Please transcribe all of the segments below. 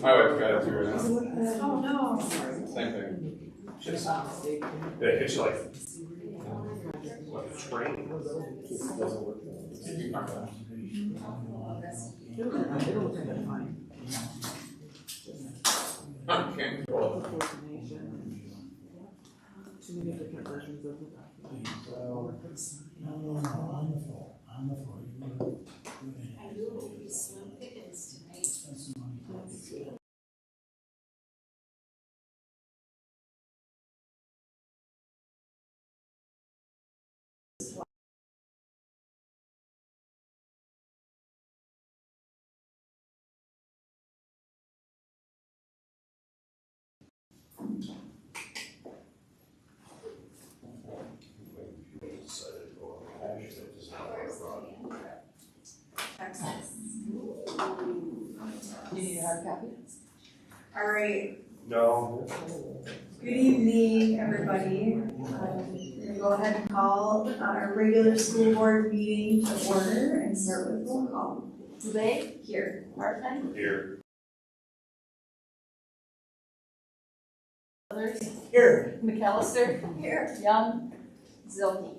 My wife got it too right now. Oh, no. Same thing. Just, they hit you like a train. Doesn't work. You mark that. Okay. Too many different versions of the document. No, on the floor, on the floor. I knew it would be slim pickings tonight. That's the money. You need a hard copy? All right, No. good evening, everybody. We're gonna go ahead and call our regular school board meeting to order and start with roll call. Today, Here. Martin, Here. others, Here. McAllister, Here. Young, Zilke.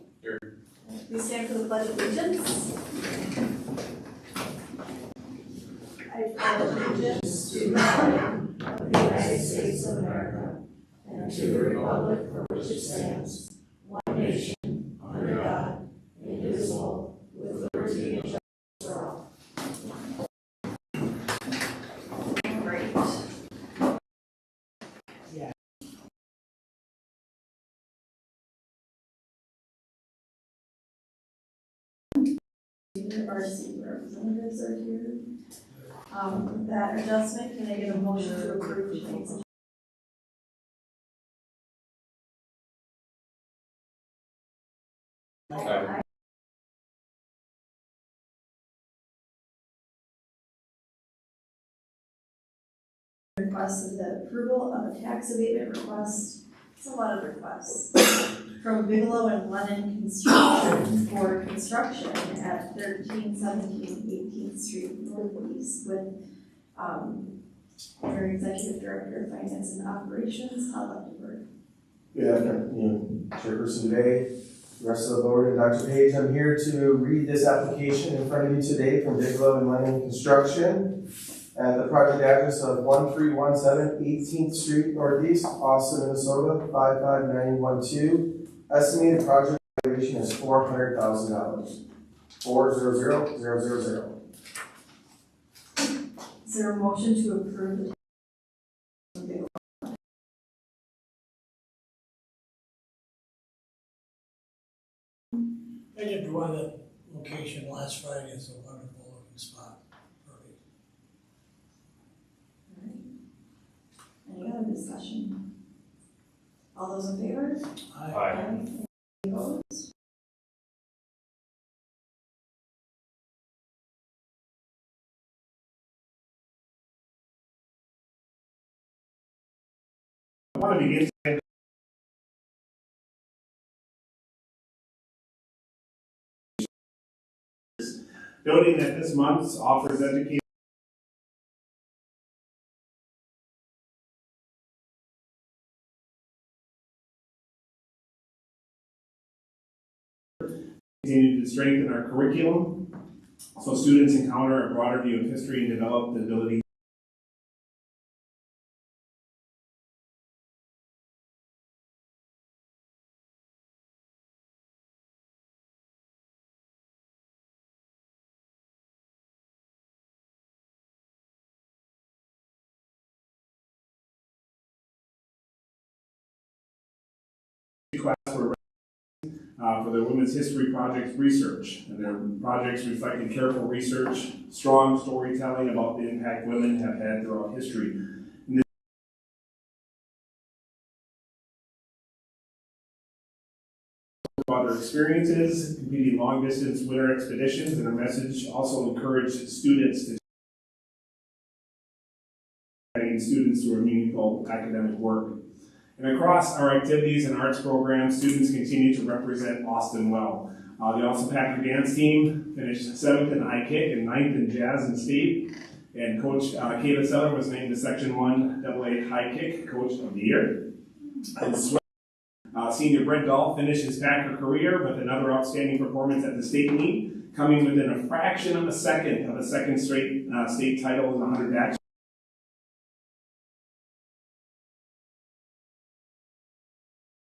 Please stand for the pledge of allegiance. I pledge allegiance to the flag of the United States of America and to the republic for which it stands, one nation, under God, indivisible, with liberty and justice for all. Great. Our student representatives are here. With that adjustment, can I get a motion to approve tonight's agenda? Aye. Request of the approval of a tax abatement request. It's a lot of requests. From Bigelow and Lennon Construction for construction at 1317 18th Street Northeast with their Executive Director of Finance and Operations, Todd Leftenberg. Good afternoon, Chairperson Day, the rest of the board, and Dr. Page. I'm here to read this application in front of you today from Bigelow and Lennon Construction at the project address of 1317 18th Street Northeast, Austin, Minnesota 55912. Estimated project valuation is $400,000. 400,000. Is there a motion to approve the I did go on that location last Friday. It's a wonderful looking spot. Perfect. Any other discussion? All those in favor? Aye. Any opposed? I want to begin today. Noting that this month offers education continue to strengthen our curriculum so students encounter a broader view of history and develop the ability class for their Women's History Project research. And their projects reflected careful research, strong storytelling about the impact women have had throughout history. About their experiences, competing long-distance winter expeditions, and their message also encouraged students to guiding students through a meaningful academic work. And across our activities and arts programs, students continue to represent Austin well. The Austin Packer dance team finished 7th in iKick and 9th in jazz and state. And Coach Kayla Seller was named the Section 1 AA High Kick Coach of the Year. And senior Brent Dahl finished his Packer career with another outstanding performance at the state meet, coming within a fraction of a second straight state title in the 100 dash.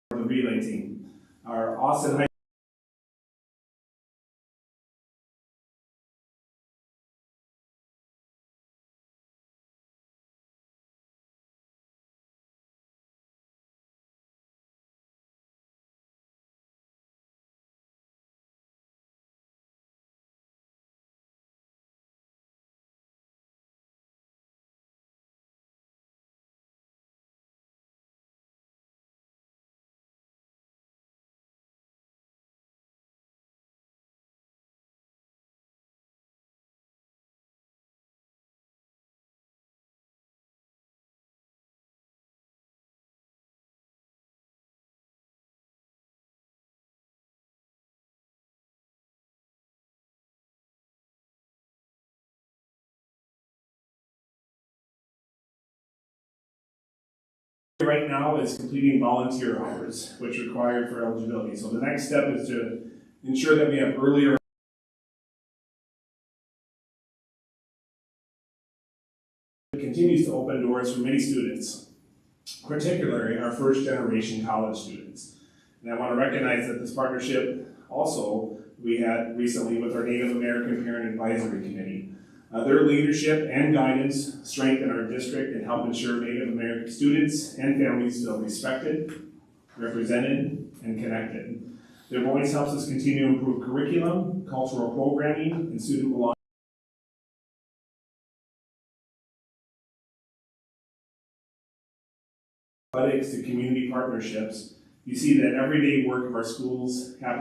For the relay team. Our Austin High right now is completing volunteer hours, which are required for eligibility. So the next step is to ensure that we have earlier continues to open doors for many students, particularly our first generation college students. And I want to recognize that this partnership also we had recently with our Native American Parent Advisory Committee. Their leadership and guidance strengthen our district and help ensure Native American students and families feel respected, represented, and connected. Their voice helps us continue to improve curriculum, cultural programming, and student belonging. Athletics to community partnerships, you see that everyday work of our schools happens.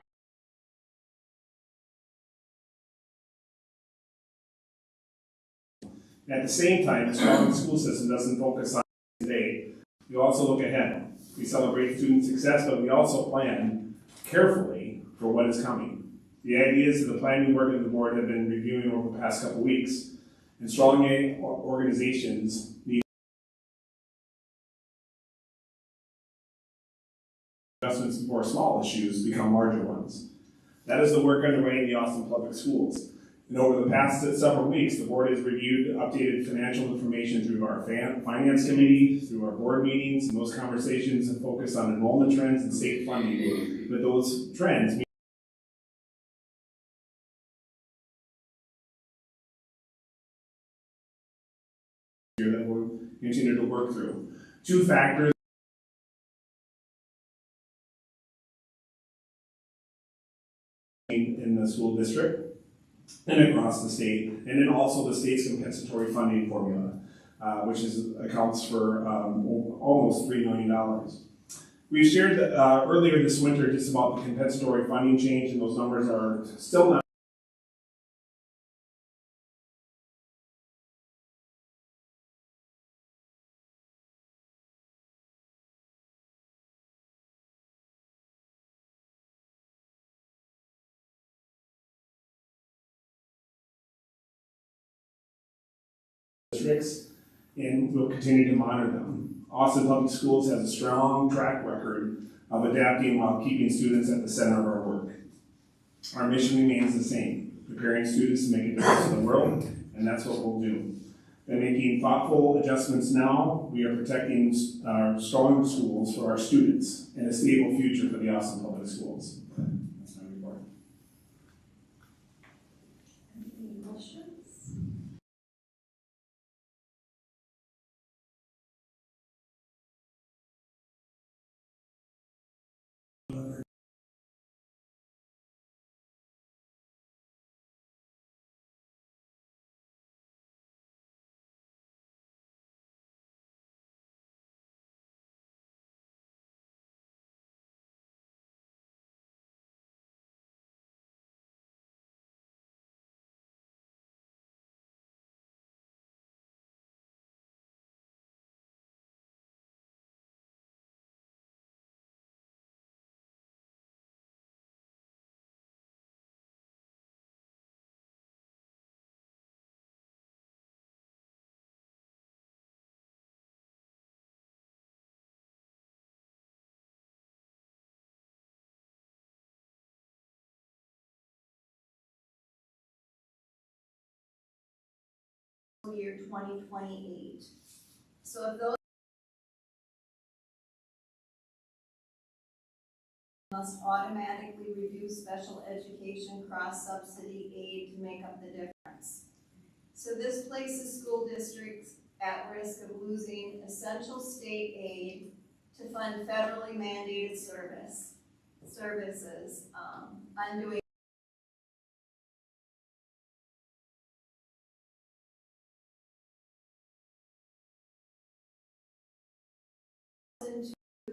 At the same time, the strong school system doesn't focus on today. We also look ahead. We celebrate student success, but we also plan carefully for what is coming. The ideas of the planning work of the board have been reviewing over the past couple weeks, and strong organizations need adjustments before small issues become larger ones. That is the work underway in the Austin Public Schools. And over the past several weeks, the board has reviewed updated financial information through our finance committee, through our board meetings, and those conversations have focused on enrollment trends and state funding. But those trends that we'll continue to work through. Two factors in the school district and across the state, and then also the state's compensatory funding formula, which accounts for almost $3 million. We shared earlier this winter just about the compensatory funding change, and those numbers are still not districts, and we'll continue to monitor them. Austin Public Schools has a strong track record of adapting while keeping students at the center of our work. Our mission remains the same, preparing students to make a difference in the world, and that's what we'll do. By making thoughtful adjustments now, we are protecting our strong schools for our students and a stable future for the Austin Public Schools. That's my report. Any questions? year 2028. So if those must automatically reduce special education cross-subsidy aid to make up the difference. So this places school districts at risk of losing essential state aid to fund federally mandated services, undoing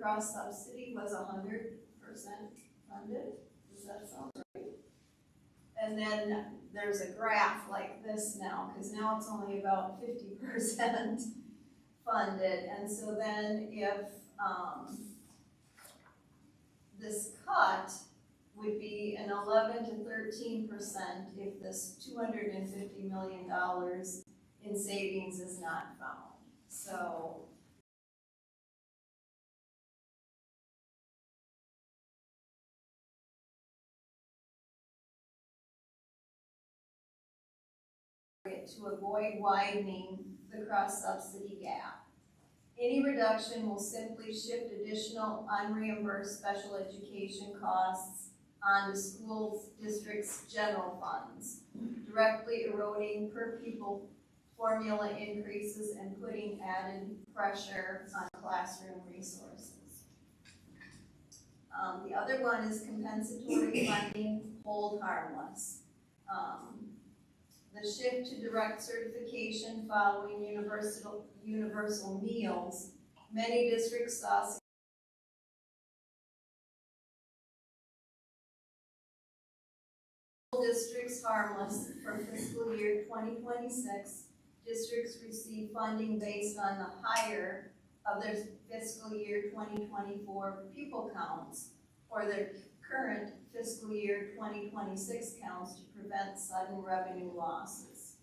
cross subsidy was 100% funded. Does that sound right? And then there's a graph like this now, because now it's only about 50% funded. And so then if this cut would be an 11 to 13% if this $250 million in savings is not found. So to avoid widening the cross-subsidy gap. Any reduction will simply shift additional unreimbursed special education costs onto school districts' general funds, directly eroding per pupil formula increases and putting added pressure on classroom resources. The other one is compensatory funding, hold harmless. The shift to direct certification following universal meals, many districts saw districts harmless from fiscal year 2026. Districts receive funding based on the higher of their fiscal year 2024 pupil counts or their current fiscal year 2026 counts to prevent sudden revenue losses.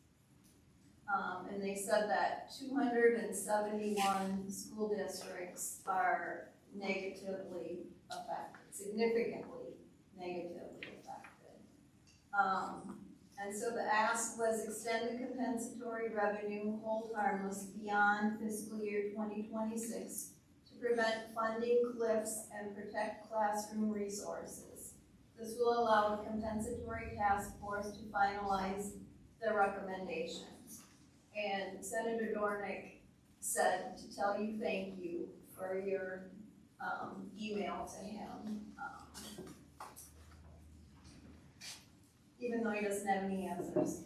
And they said that 271 school districts are negatively affected, significantly negatively affected. And so the ask was extend the compensatory revenue hold harmless beyond fiscal year 2026 to prevent funding cliffs and protect classroom resources. This will allow the compensatory task force to finalize their recommendations. And Senator Dornick said to tell you thank you for your email to him, even though he doesn't have any answers.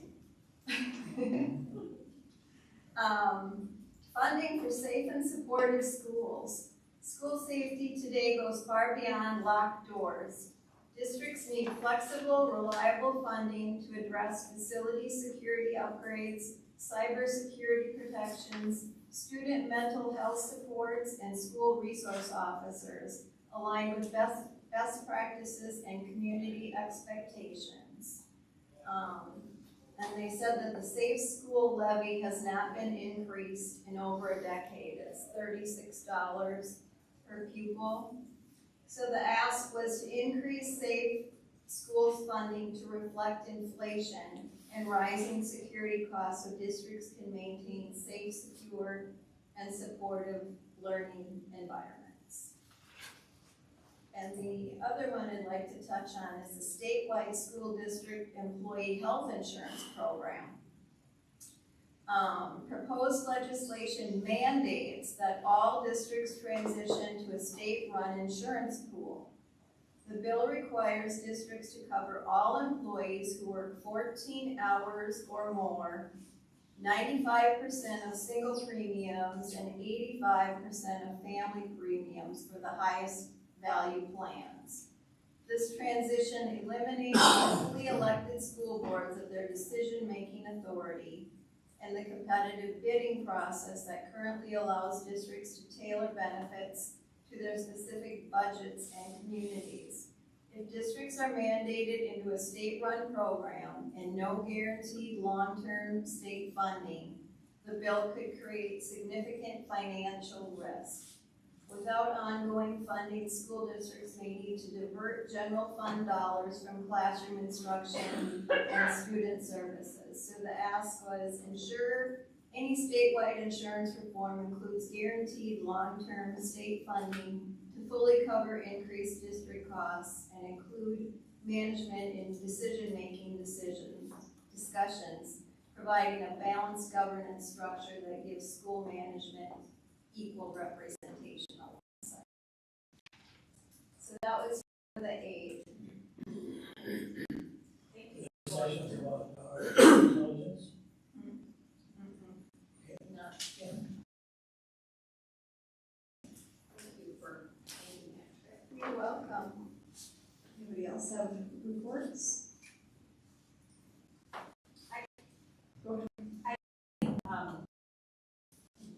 Funding for safe and supportive schools. School safety today goes far beyond locked doors. Districts need flexible, reliable funding to address facility security upgrades, cybersecurity protections, student mental health supports, and school resource officers aligned with best practices and community expectations. And they said that the Safe School Levy has not been increased in over a decade. It's $36 per pupil. So the ask was to increase safe schools funding to reflect inflation and rising security costs so districts can maintain safe, secure, and supportive learning environments. And the other one I'd like to touch on is the statewide school district employee health insurance program. Proposed legislation mandates that all districts transition to a state-run insurance pool. The bill requires districts to cover all employees who work 14 hours or more, 95% of single premiums, and 85% of family premiums for the highest value plans. This transition eliminates locally elected school boards of their decision-making authority and the competitive bidding process that currently allows districts to tailor benefits to their specific budgets and communities. If districts are mandated into a state-run program and no guaranteed long-term state funding, the bill could create significant financial risk. Without ongoing funding, school districts may need to divert general fund dollars from classroom instruction and student services. So the ask was ensure Any statewide insurance reform includes guaranteed long-term state funding to fully cover increased district costs and include management in decision-making discussions, providing a balanced governance structure that gives school management equal representation alongside. So that was for the aid. Questions about our intelligence? Not yet. Thank you for taking that trip. You're welcome. Anybody else have reports?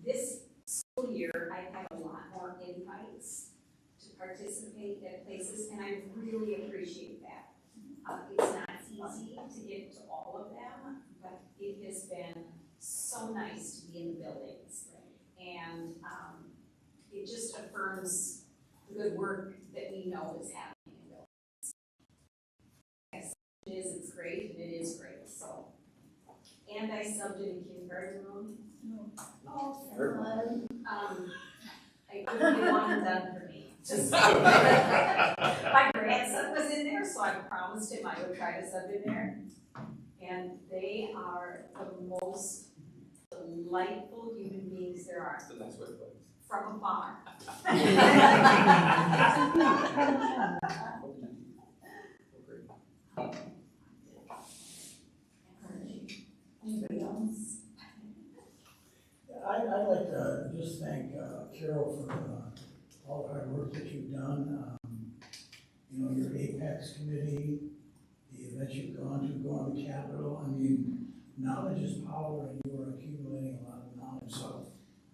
This school year, I've had a lot more invites to participate at places, and I really appreciate that. It's not easy to get to all of them, but it has been so nice to be in the buildings. And it just affirms the good work that we know is happening in buildings. Yes, it's great, and it is great, so. And I subbed in a kindergarten room. Oh, fun. I couldn't get one done for me. Just my grandson was in there, so I promised him I would try to sub in there. And they are the most delightful human beings there are. That's a nice way to put it. From afar. Anybody else? I'd like to just thank Carol for all the hard work that you've done. You know, your Apex committee, the events you've gone to the Capitol. I mean, knowledge is power, and you are accumulating a lot of knowledge. So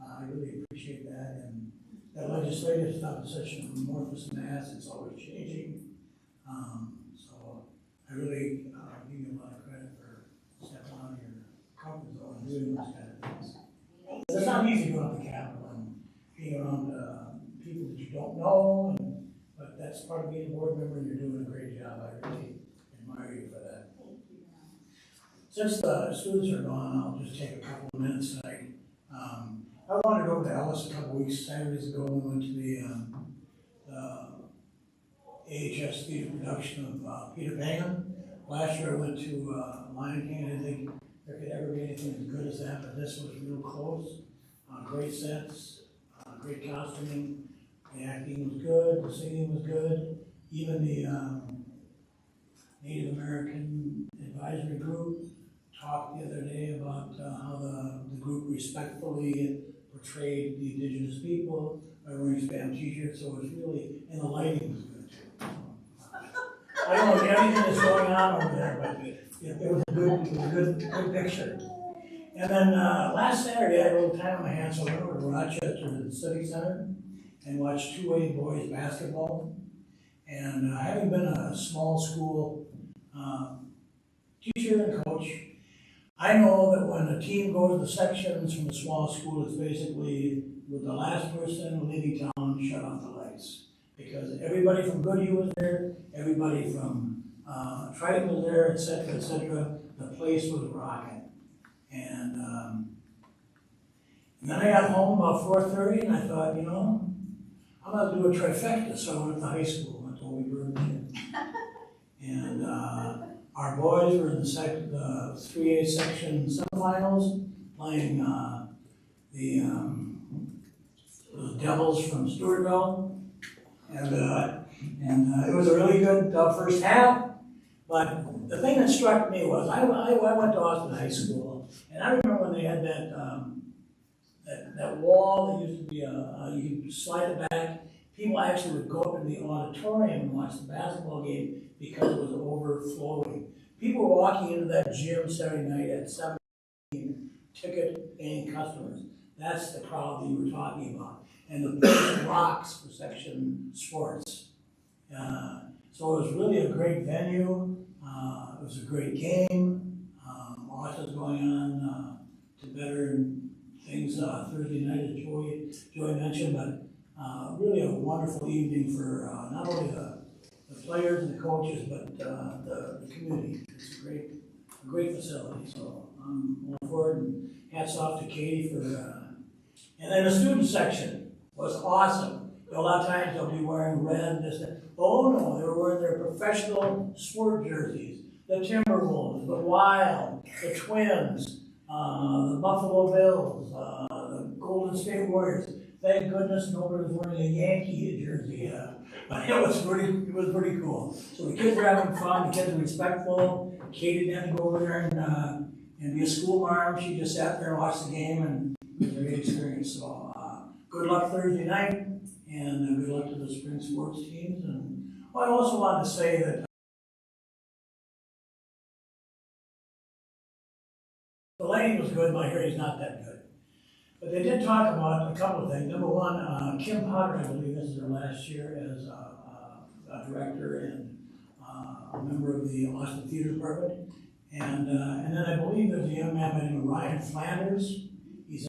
I really appreciate that. And that legislative stuff is such an amorphous mass; it's always changing. So I really give you a lot of credit for stepping out of your comfort zone and doing those kind of things. It's not easy going to the Capitol and being around people that you don't know, but that's part of being a board member, and you're doing a great job. I really admire you for that. Since the students are gone, I'll just take a couple of minutes tonight. I wanted to go to Ellis a couple of weeks, Saturdays ago. We went to the AHS theater production of Peter Pan. Last year I went to Lion King. I didn't think there could ever be anything as good as that, but this was real close. Great sets, great costuming, the acting was good, the singing was good. Even the Native American advisory group talked the other day about how the group respectfully portrayed the indigenous people by wearing spam t-shirts, so it was really, and the lighting was good too. I don't know everything that's going on over there, but it was a good picture. And then last Saturday, I had a little time on my hands, so I went over to Rochester to the Civic Center and watched 2A boys basketball. And having been a small school teacher and coach, I know that when a team goes to sections from a small school, it's basically with the last person leaving town, shut off the lights. Because everybody from Goodhue was there, everybody from Triton was there, et cetera, the place was rocking. And then I got home about 4:30 and I thought, you know, I'm going to do a trifecta. So I went to high school, went to Holy Virgin. And our boys were in the 3A section semifinals, playing the Devils from Stewartville. And it was a really good first half. But the thing that struck me was, I went to Austin High School, and I remember when they had that wall that used to be you could slide it back. People actually would go up in the auditorium and watch the basketball game because it was overflowing. People were walking into that gym Saturday night at 17 ticket-paying customers. That's the crowd that you were talking about. And the place rocks for section sports. So it was really a great venue. It was a great game. Lots was going on to better things Thursday night, as Joy mentioned, but really a wonderful evening for not only the players and the coaches, but the community. It's a great facility. So I'm looking forward, and hats off to Katie for, and then the student section was awesome. You know, a lot of times they'll be wearing red and this, that. Oh no, they were wearing their professional sport jerseys. The Timberwolves, the Wild, the Twins, the Buffalo Bills, the Golden State Warriors. Thank goodness nobody was wearing a Yankee jersey. But it was pretty cool. So the kids were having fun, the kids were respectful. Katie didn't go over there and be a school marm. She just sat there and watched the game, and it was a great experience. So good luck Thursday night, and good luck to the spring sports teams. And I also wanted to say that the lighting was good, my hearing's not that good. But they did talk about a couple of things. Number one, Kim Potter, I believe this is her last year as a director and a member of the Austin Theater Department. And then I believe there's a young man by the name of Ryan Flanders. He's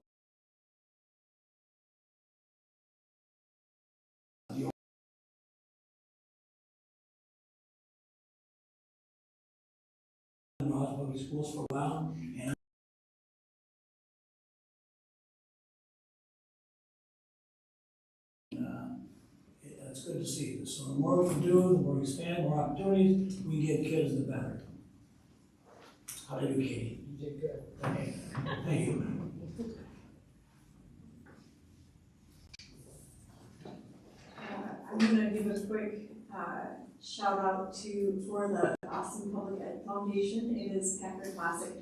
in Austin Public Schools for a while. And it's good to see this. So the more we can do, the more we expand, the more opportunities we give kids, the better. How did you do, Katie? You did good. Okay. Thank you. I'm gonna give a quick shout out for the Austin Public Ed Foundation. It is Packer Classic.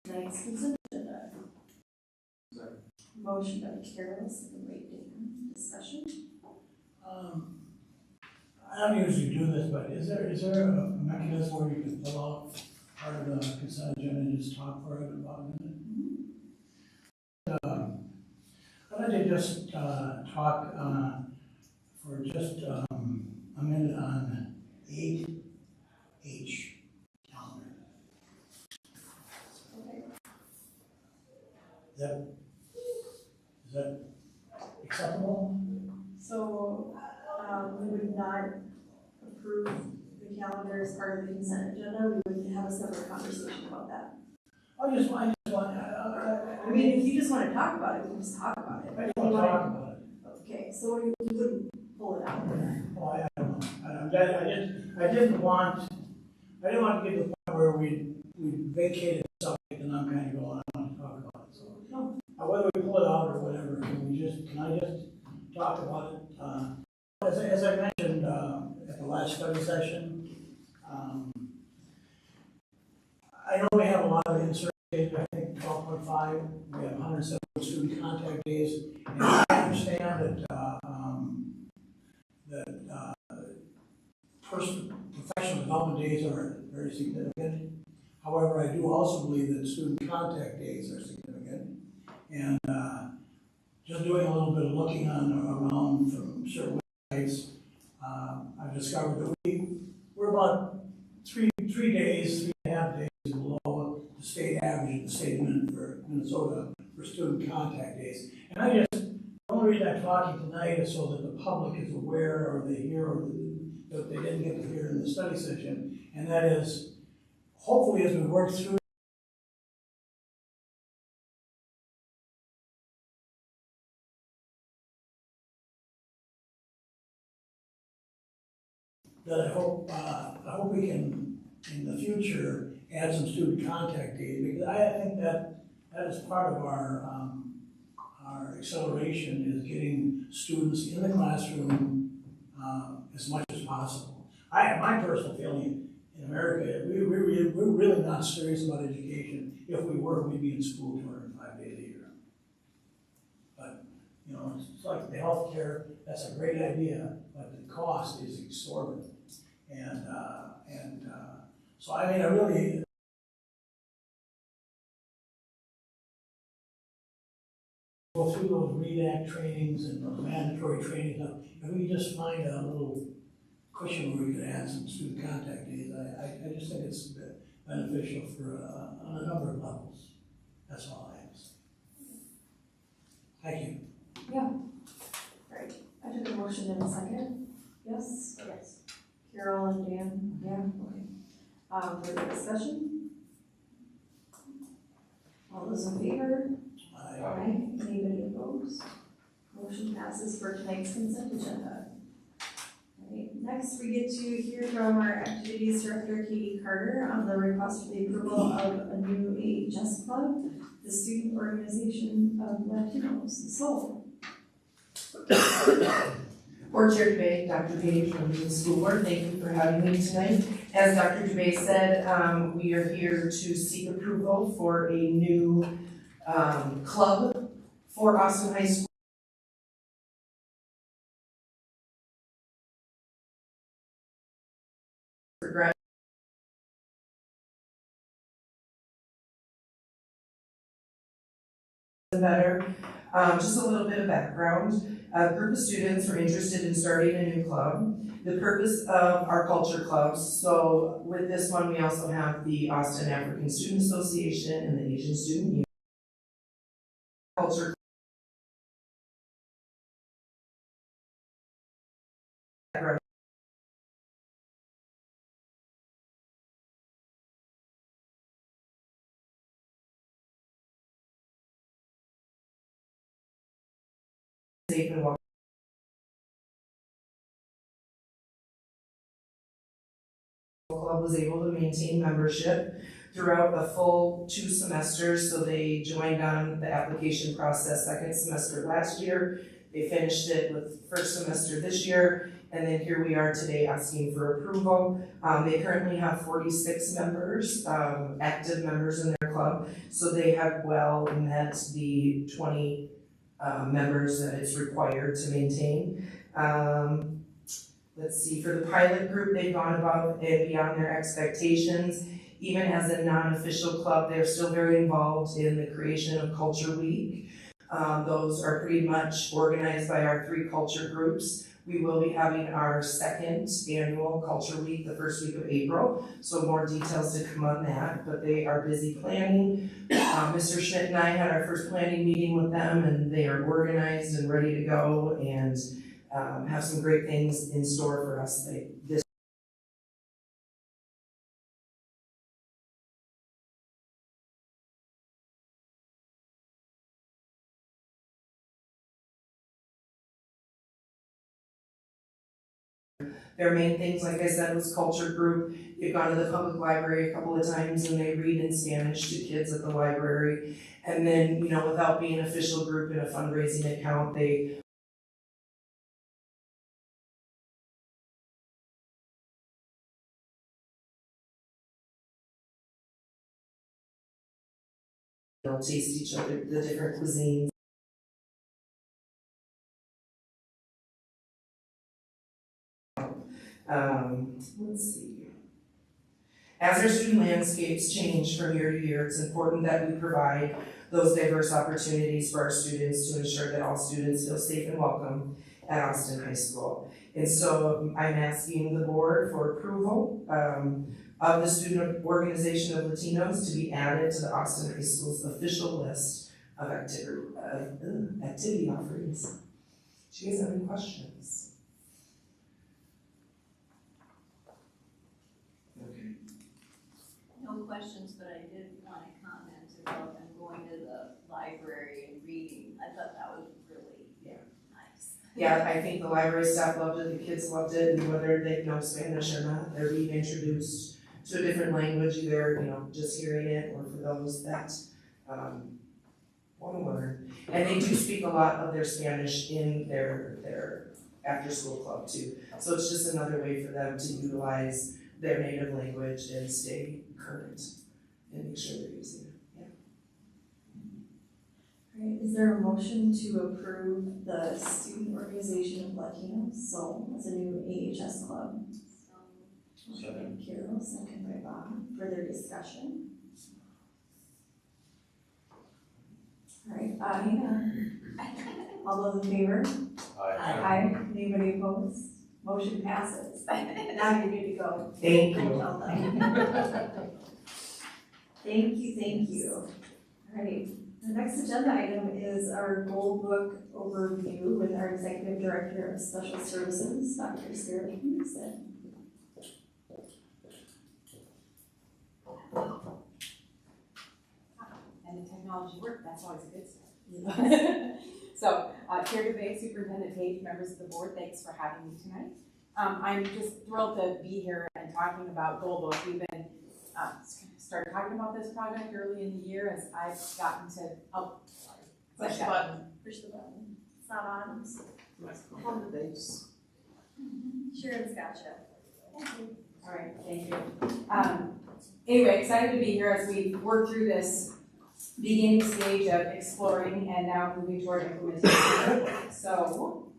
Tonight's consent agenda. Motion by Carol, second by Dan. Discussion. I don't usually do this, but is there a mechanism where you can pull out part of the consent agenda and just talk for it about a minute? I'd like to just talk for just a minute on 8H calendar. Okay. Is that acceptable? So, we would not approve the calendar as part of the consent agenda. We would have a separate conversation about that. I just want, I mean, if you just want to talk about it, we can just talk about it. I just want to talk about it. Okay, so we wouldn't pull it out. Well, I don't know. I didn't want to get to the point where we vacated the subject and I'm kind of going, I want to talk about it. So, No. whether we pull it out or whatever, can I just talk about it? As I mentioned at the last study session, I know we have a lot of insert days, I think 12.5, we have 107 student contact days, and I understand that professional development days are very significant. However, I do also believe that student contact days are significant. And just doing a little bit of looking around from certain websites, I've discovered that we're about three days, 3.5 days below the state average in the state of Minnesota for student contact days. And the only reason I'm talking tonight is so that the public is aware, or they hear, or that they didn't get to hear in the study session. And that is, hopefully as we work through that I hope we can, in the future, add some student contact days, because I think that is part of our acceleration, is getting students in the classroom, as much as possible. My personal feeling in America, we're really not serious about education. If we were, we'd be in school 205 days a year. But, you know, it's like the healthcare, that's a great idea, but the cost is exorbitant. So I mean, I really, go through those READ Act trainings and those mandatory trainings, if we could just find a little cushion where we could add some student contact days, I just think it's beneficial for, on a number of levels. That's all I have to say. Thank you. Right, I took a motion in a second. Yes? Yes. Carol and Dan, yeah, okay. Further discussion? All those in favor? Aye. Anybody opposed? Motion passes for tonight's consent agenda. Alright, next we get to hear from our activities director, Katie Carter, on the request for the approval of a new AHS club, the Student Organization of Latinos, SOL. Board Chair Dubay, Dr. Page from the school board, thank you for having me tonight. As Dr. Dubay said, we are here to seek approval for a new club for Austin High School. Better. Just a little bit of background. A group of students are interested in starting a new club. The purpose of our culture clubs, so with this one we also have the Austin African Student Association and the Asian Student Union. Culture background. Safe and welcome. Club was able to maintain membership throughout the full 2 semesters, so they joined on the application process second semester last year. They finished it with first semester this year, and then here we are today asking for approval. They currently have 46 members, active members in their club, so they have well met the 20 members that it's required to maintain. Let's see, for the pilot group, they've gone above and beyond their expectations. Even as a non-official club, they're still very involved in the creation of Culture Week. Those are pretty much organized by our 3 culture groups. We will be having our 2nd annual Culture Week the first week of April, so more details to come on that, but they are busy planning. Mr. Schmidt and I had our first planning meeting with them, and they are organized and ready to go, and have some great things in store for us this. Their main things, like I said, was culture group. They've gone to the public library a couple of times and they read in Spanish to kids at the library. And then, you know, without being an official group in a fundraising account, they taste each other, the different cuisines. Let's see. As our student landscapes change from year to year, it's important that we provide those diverse opportunities for our students to ensure that all students feel safe and welcome at Austin High School. And so I'm asking the board for approval of the Student Organization of Latinos to be added to the Austin High School's official list of activity offerings. Do you guys have any questions? No questions, but I did want to comment about them going to the library and reading. I thought that was really nice. Yeah, I think the library staff loved it, the kids loved it, and whether they know Spanish or not, they're being introduced to a different language, either, just hearing it, or for those that, want to learn. And they do speak a lot of their Spanish in their after-school club too. So it's just another way for them to utilize their native language and stay current and make sure they're using it. Alright, is there a motion to approve the Student Organization of Latinos Soul as a new AHS club? Motion by Carol, second by Bob. Further discussion? Alright, hang on. All those in favor? Aye. Anybody opposed? Motion passes. Now you're good to go. Thank you. Well done. Thank you. Alright, the next agenda item is our goal book overview with our Executive Director of Special Services, Dr. Sarah Peterson. And the technology work, that's always a good start. So, Chair DeVay, Superintendent Page, members of the board, thanks for having me tonight. I'm just thrilled to be here and talking about Goal Book. We've been started talking about this project early in the year as I've gotten to Push the button. Push the button. It's not on. On the base. Sharon's gotcha. All right, thank you. Anyway, excited to be here as we work through this beginning stage of exploring and now moving toward implementation. So,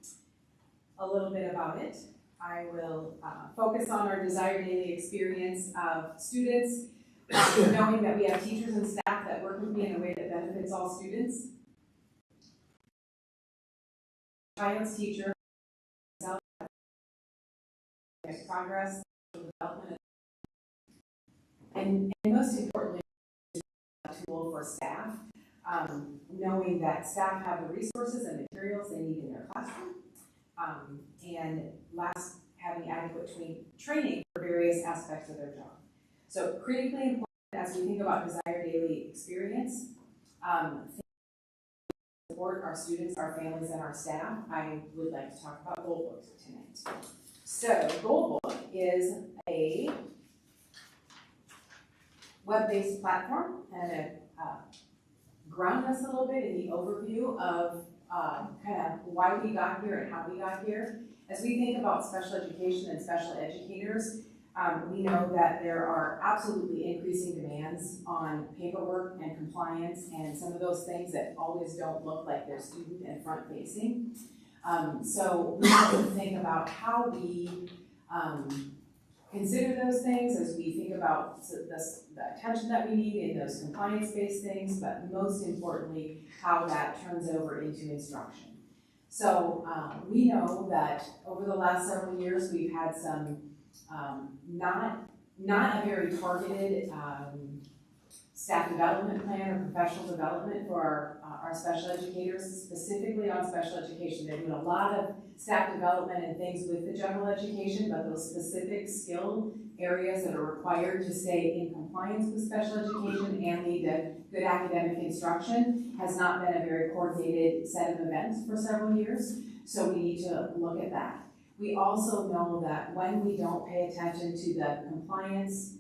a little bit about it. I will focus on our desired daily experience of students, knowing that we have teachers and staff that work with me in a way that benefits all students. Child's teacher, progress, development, and most importantly, a tool for staff, knowing that staff have the resources and materials they need in their classroom, and last, having adequate training for various aspects of their job. So critically important as we think about desired daily experience, support our students, our families, and our staff, I would like to talk about Goal Book tonight. So Goal Book is a web-based platform and it ground us a little bit in the overview of kind of why we got here and how we got here. As we think about special education and special educators, we know that there are absolutely increasing demands on paperwork and compliance and some of those things that always don't look like they're student and front facing. So we have to think about how we consider those things as we think about the attention that we need in those compliance-based things, but most importantly, how that turns over into instruction. So we know that over the last several years, we've had some not a very targeted staff development plan or professional development for our special educators, specifically on special education. They're doing a lot of staff development and things with the general education, but those specific skill areas that are required to stay in compliance with special education and lead to good academic instruction has not been a very coordinated set of events for several years. So we need to look at that. We also know that when we don't pay attention to the compliance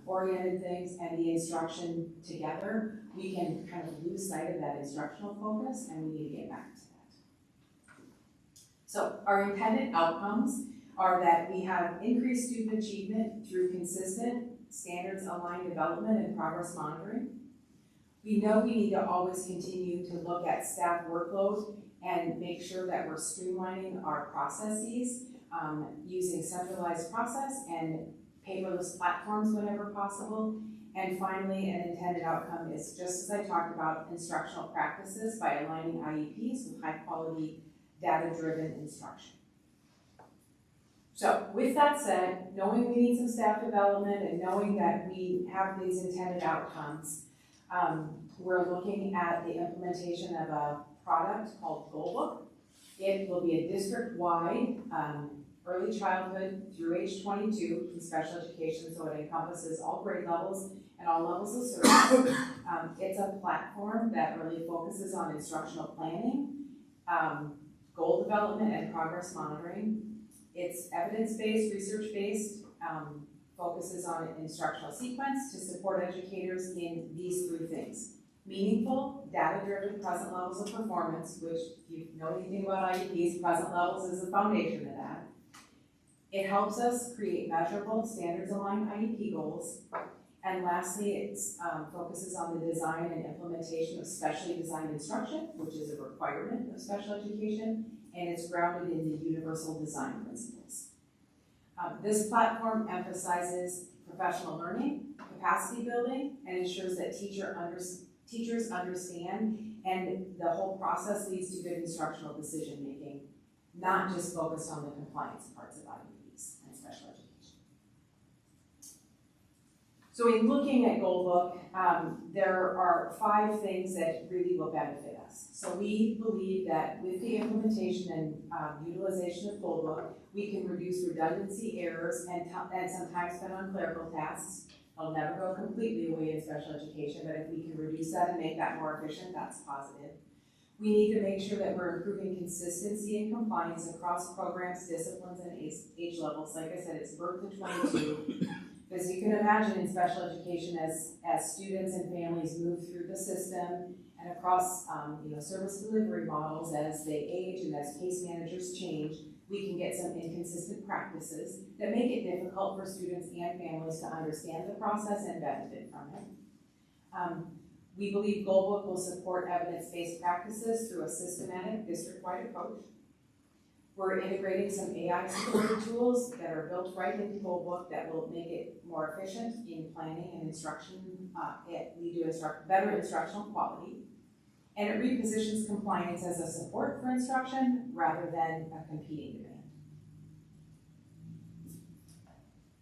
oriented things and the instruction together, we can kind of lose sight of that instructional focus, and we need to get back to that. So our intended outcomes are that we have increased student achievement through consistent standards-aligned development and progress monitoring. We know we need to always continue to look at staff workload and make sure that we're streamlining our processes using centralized process and paperless platforms whenever possible. And finally, an intended outcome is, just as I talked about, instructional practices by aligning IEPs with high-quality, data-driven instruction. So with that said, knowing we need some staff development and knowing that we have these intended outcomes, we're looking at the implementation of a product called Goal Book. It will be a district-wide early childhood through age 22 in special education, so it encompasses all grade levels and all levels of service. It's a platform that really focuses on instructional planning, goal development and progress monitoring. It's evidence-based, research-based, focuses on instructional sequence to support educators in these three things. Meaningful, data-driven present levels of performance, which if you know anything about IEPs, present levels is the foundation of that. It helps us create measurable, standards-aligned IEP goals. And lastly, it focuses on the design and implementation of specially designed instruction, which is a requirement of special education, and it's grounded in the universal design principles. This platform emphasizes professional learning, capacity building, and ensures that teachers understand, and the whole process leads to good instructional decision making, not just focused on the compliance parts of IEPs and special education. So in looking at Goldbook, there are 5 things that really will benefit us. So we believe that with the implementation and utilization of Goldbook, we can reduce redundancy, errors, and some time spent on clerical tasks. It'll never go completely away in special education, but if we can reduce that and make that more efficient, that's positive. We need to make sure that we're improving consistency and compliance across programs, disciplines, and age levels. Like I said, it's birth to 22. As you can imagine in special education, as students and families move through the system and across service delivery models as they age and as case managers change, we can get some inconsistent practices that make it difficult for students and families to understand the process and benefit from it. We believe Goldbook will support evidence-based practices through a systematic district-wide approach. We're integrating some AI-supported tools that are built right into Goldbook that will make it more efficient in planning and instruction, lead to better instructional quality. And it repositions compliance as a support for instruction rather than a competing demand.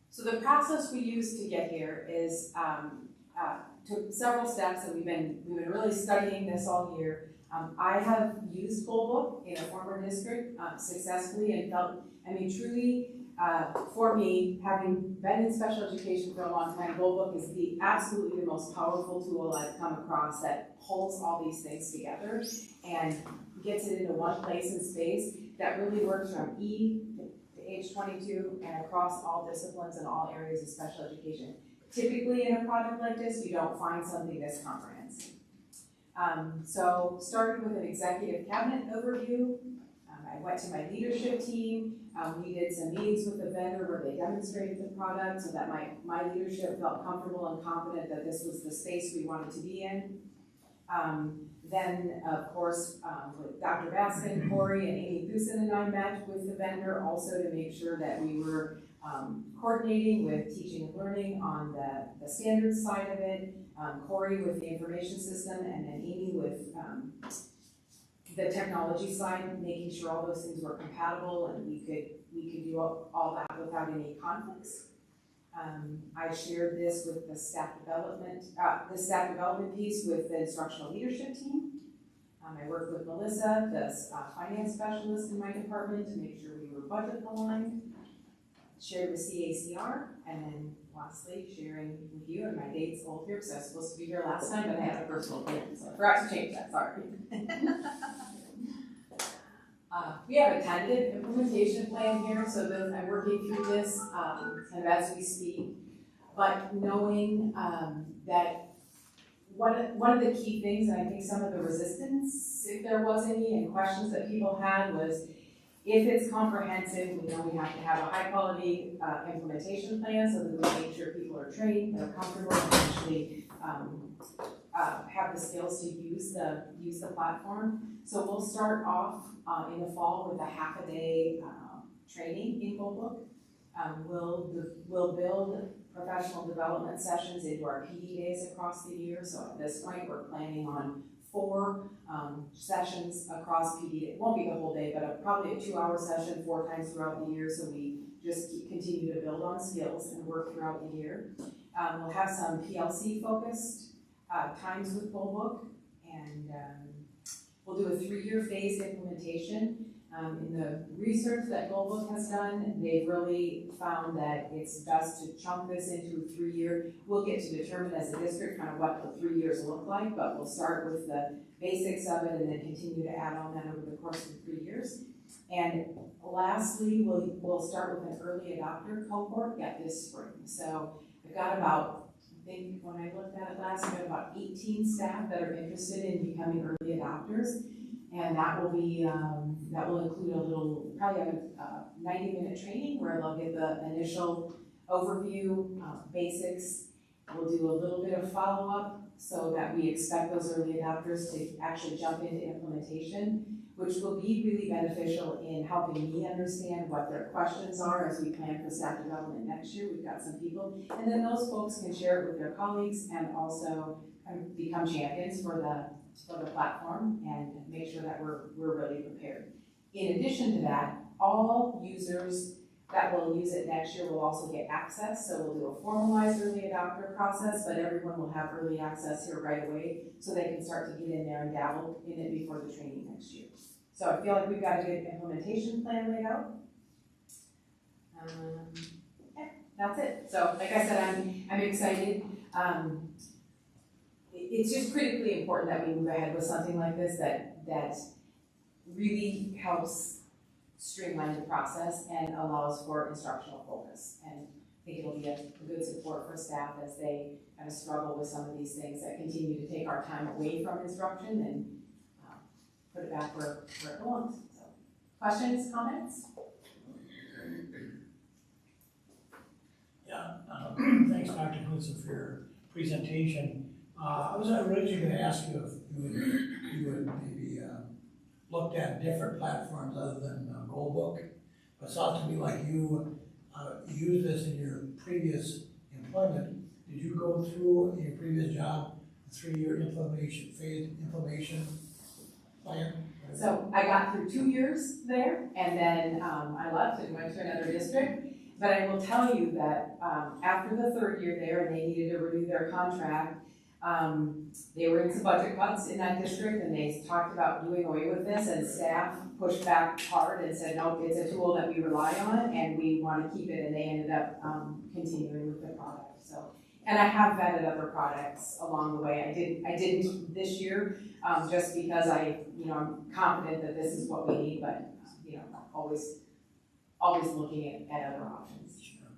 So the process we use to get here is took several steps, and we've been really studying this all year. I have used Goldbook in a former district successfully and felt, truly, for me, having been in special education for a long time, Goldbook is absolutely the most powerful tool I've come across that pulls all these things together and gets it into one place and space that really works from E to age 22 and across all disciplines and all areas of special education. Typically in a project like this, you don't find something this comprehensive. So starting with an executive cabinet overview, I went to my leadership team. We did some meetings with the vendor where they demonstrated the product so that my leadership felt comfortable and confident that this was the space we wanted to be in. Then, of course, with Dr. Baskin, Corey, and Amy Thusen and I met with the vendor also to make sure that we were coordinating with teaching and learning on the standards side of it, Corey with the information system, and then Amy with the technology side, making sure all those things were compatible and we could do all that without any conflicts. I shared this with the staff development piece with the instructional leadership team. I worked with Melissa, the finance specialist in my department, to make sure we were budget aligned. Shared with CACR, and then lastly, sharing with you, and my date's old here because I was supposed to be here last time, but I had a personal plan, so I forgot to change that, sorry. We have a tentative implementation plan here, so I'm working through this kind of as we speak, but knowing that one of the key things, and I think some of the resistance, if there was any, and questions that people had was, if it's comprehensive, we know we have to have a high quality implementation plan so that we make sure people are trained, they're comfortable, and actually have the skills to use the platform. So we'll start off in the fall with a half-a-day training in Goldbook. We'll build professional development sessions into our PD days across the year. So at this point, we're planning on 4 sessions across PD. It won't be the whole day, but probably a 2-hour session 4 times throughout the year. So we just continue to build on skills and work throughout the year. We'll have some PLC focused times with Goldbook, and we'll do a 3-year phased implementation. In the research that Goldbook has done, they've really found that it's best to chunk this into a 3-year. We'll get to determine as a district kind of what the 3 years look like, but we'll start with the basics of it and then continue to add on that over the course of 3 years. And lastly, we'll start with an early adopter cohort this spring. So I've got about, I think when I looked at it last, I've got about 18 staff that are interested in becoming early adopters. And that will be, that will include probably a 90-minute training where they'll get the initial overview, basics. We'll do a little bit of follow-up so that we expect those early adopters to actually jump into implementation, which will be really beneficial in helping me understand what their questions are as we plan for staff development next year. We've got some people, and then those folks can share it with their colleagues and also kind of become champions for the platform and make sure that we're really prepared. In addition to that, all users that will use it next year will also get access. So we'll do a formalized early adopter process, but everyone will have early access here right away so they can start to get in there and dabble in it before the training next year. So I feel like we've got a good implementation plan laid out. Yeah, that's it. So like I said, I'm excited. It's just critically important that we move ahead with something like this that really helps streamline the process and allows for instructional focus. And I think it'll be a good support for staff as they kind of struggle with some of these things that continue to take our time away from instruction and put it back where it belongs. So, questions, comments? Yeah, thanks, Dr. Knudsen, for your presentation. I was originally going to ask you if you would maybe looked at different platforms other than Goldbook. But it sounds to me like you used this in your previous employment. Did you go through in your previous job a 3-year phased implementation plan? So I got through 2 years there, and then I left and went to another district. But I will tell you that after the 3rd year there, and they needed to renew their contract, they were in some budget cuts in that district, and they talked about doing away with this, and staff pushed back hard and said, no, it's a tool that we rely on, and we want to keep it, and they ended up continuing with the product. So, and I have vetted other products along the way. I didn't this year, just because I'm confident that this is what we need, but always looking at other options. Sure.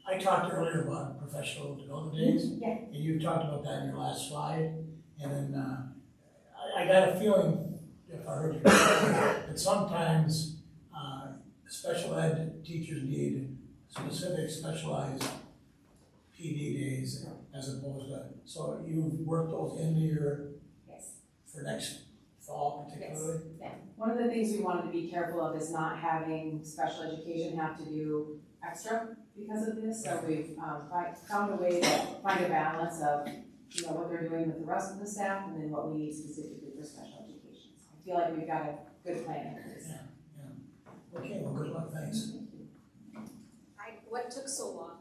I talked earlier about professional development days, and you talked about that in your last slide. And then I got a feeling, if I heard you correctly, that sometimes special ed teachers need specific specialized PD days as opposed to, so you've worked those into your, for next fall particularly? Yes. One of the things we wanted to be careful of is not having special education have to do extra because of this. So we've found a way to find a balance of what they're doing with the rest of the staff and then what we need specifically for special education. So I feel like we've got a good plan in place. Yeah. Okay, well, good luck, thanks. What took so long?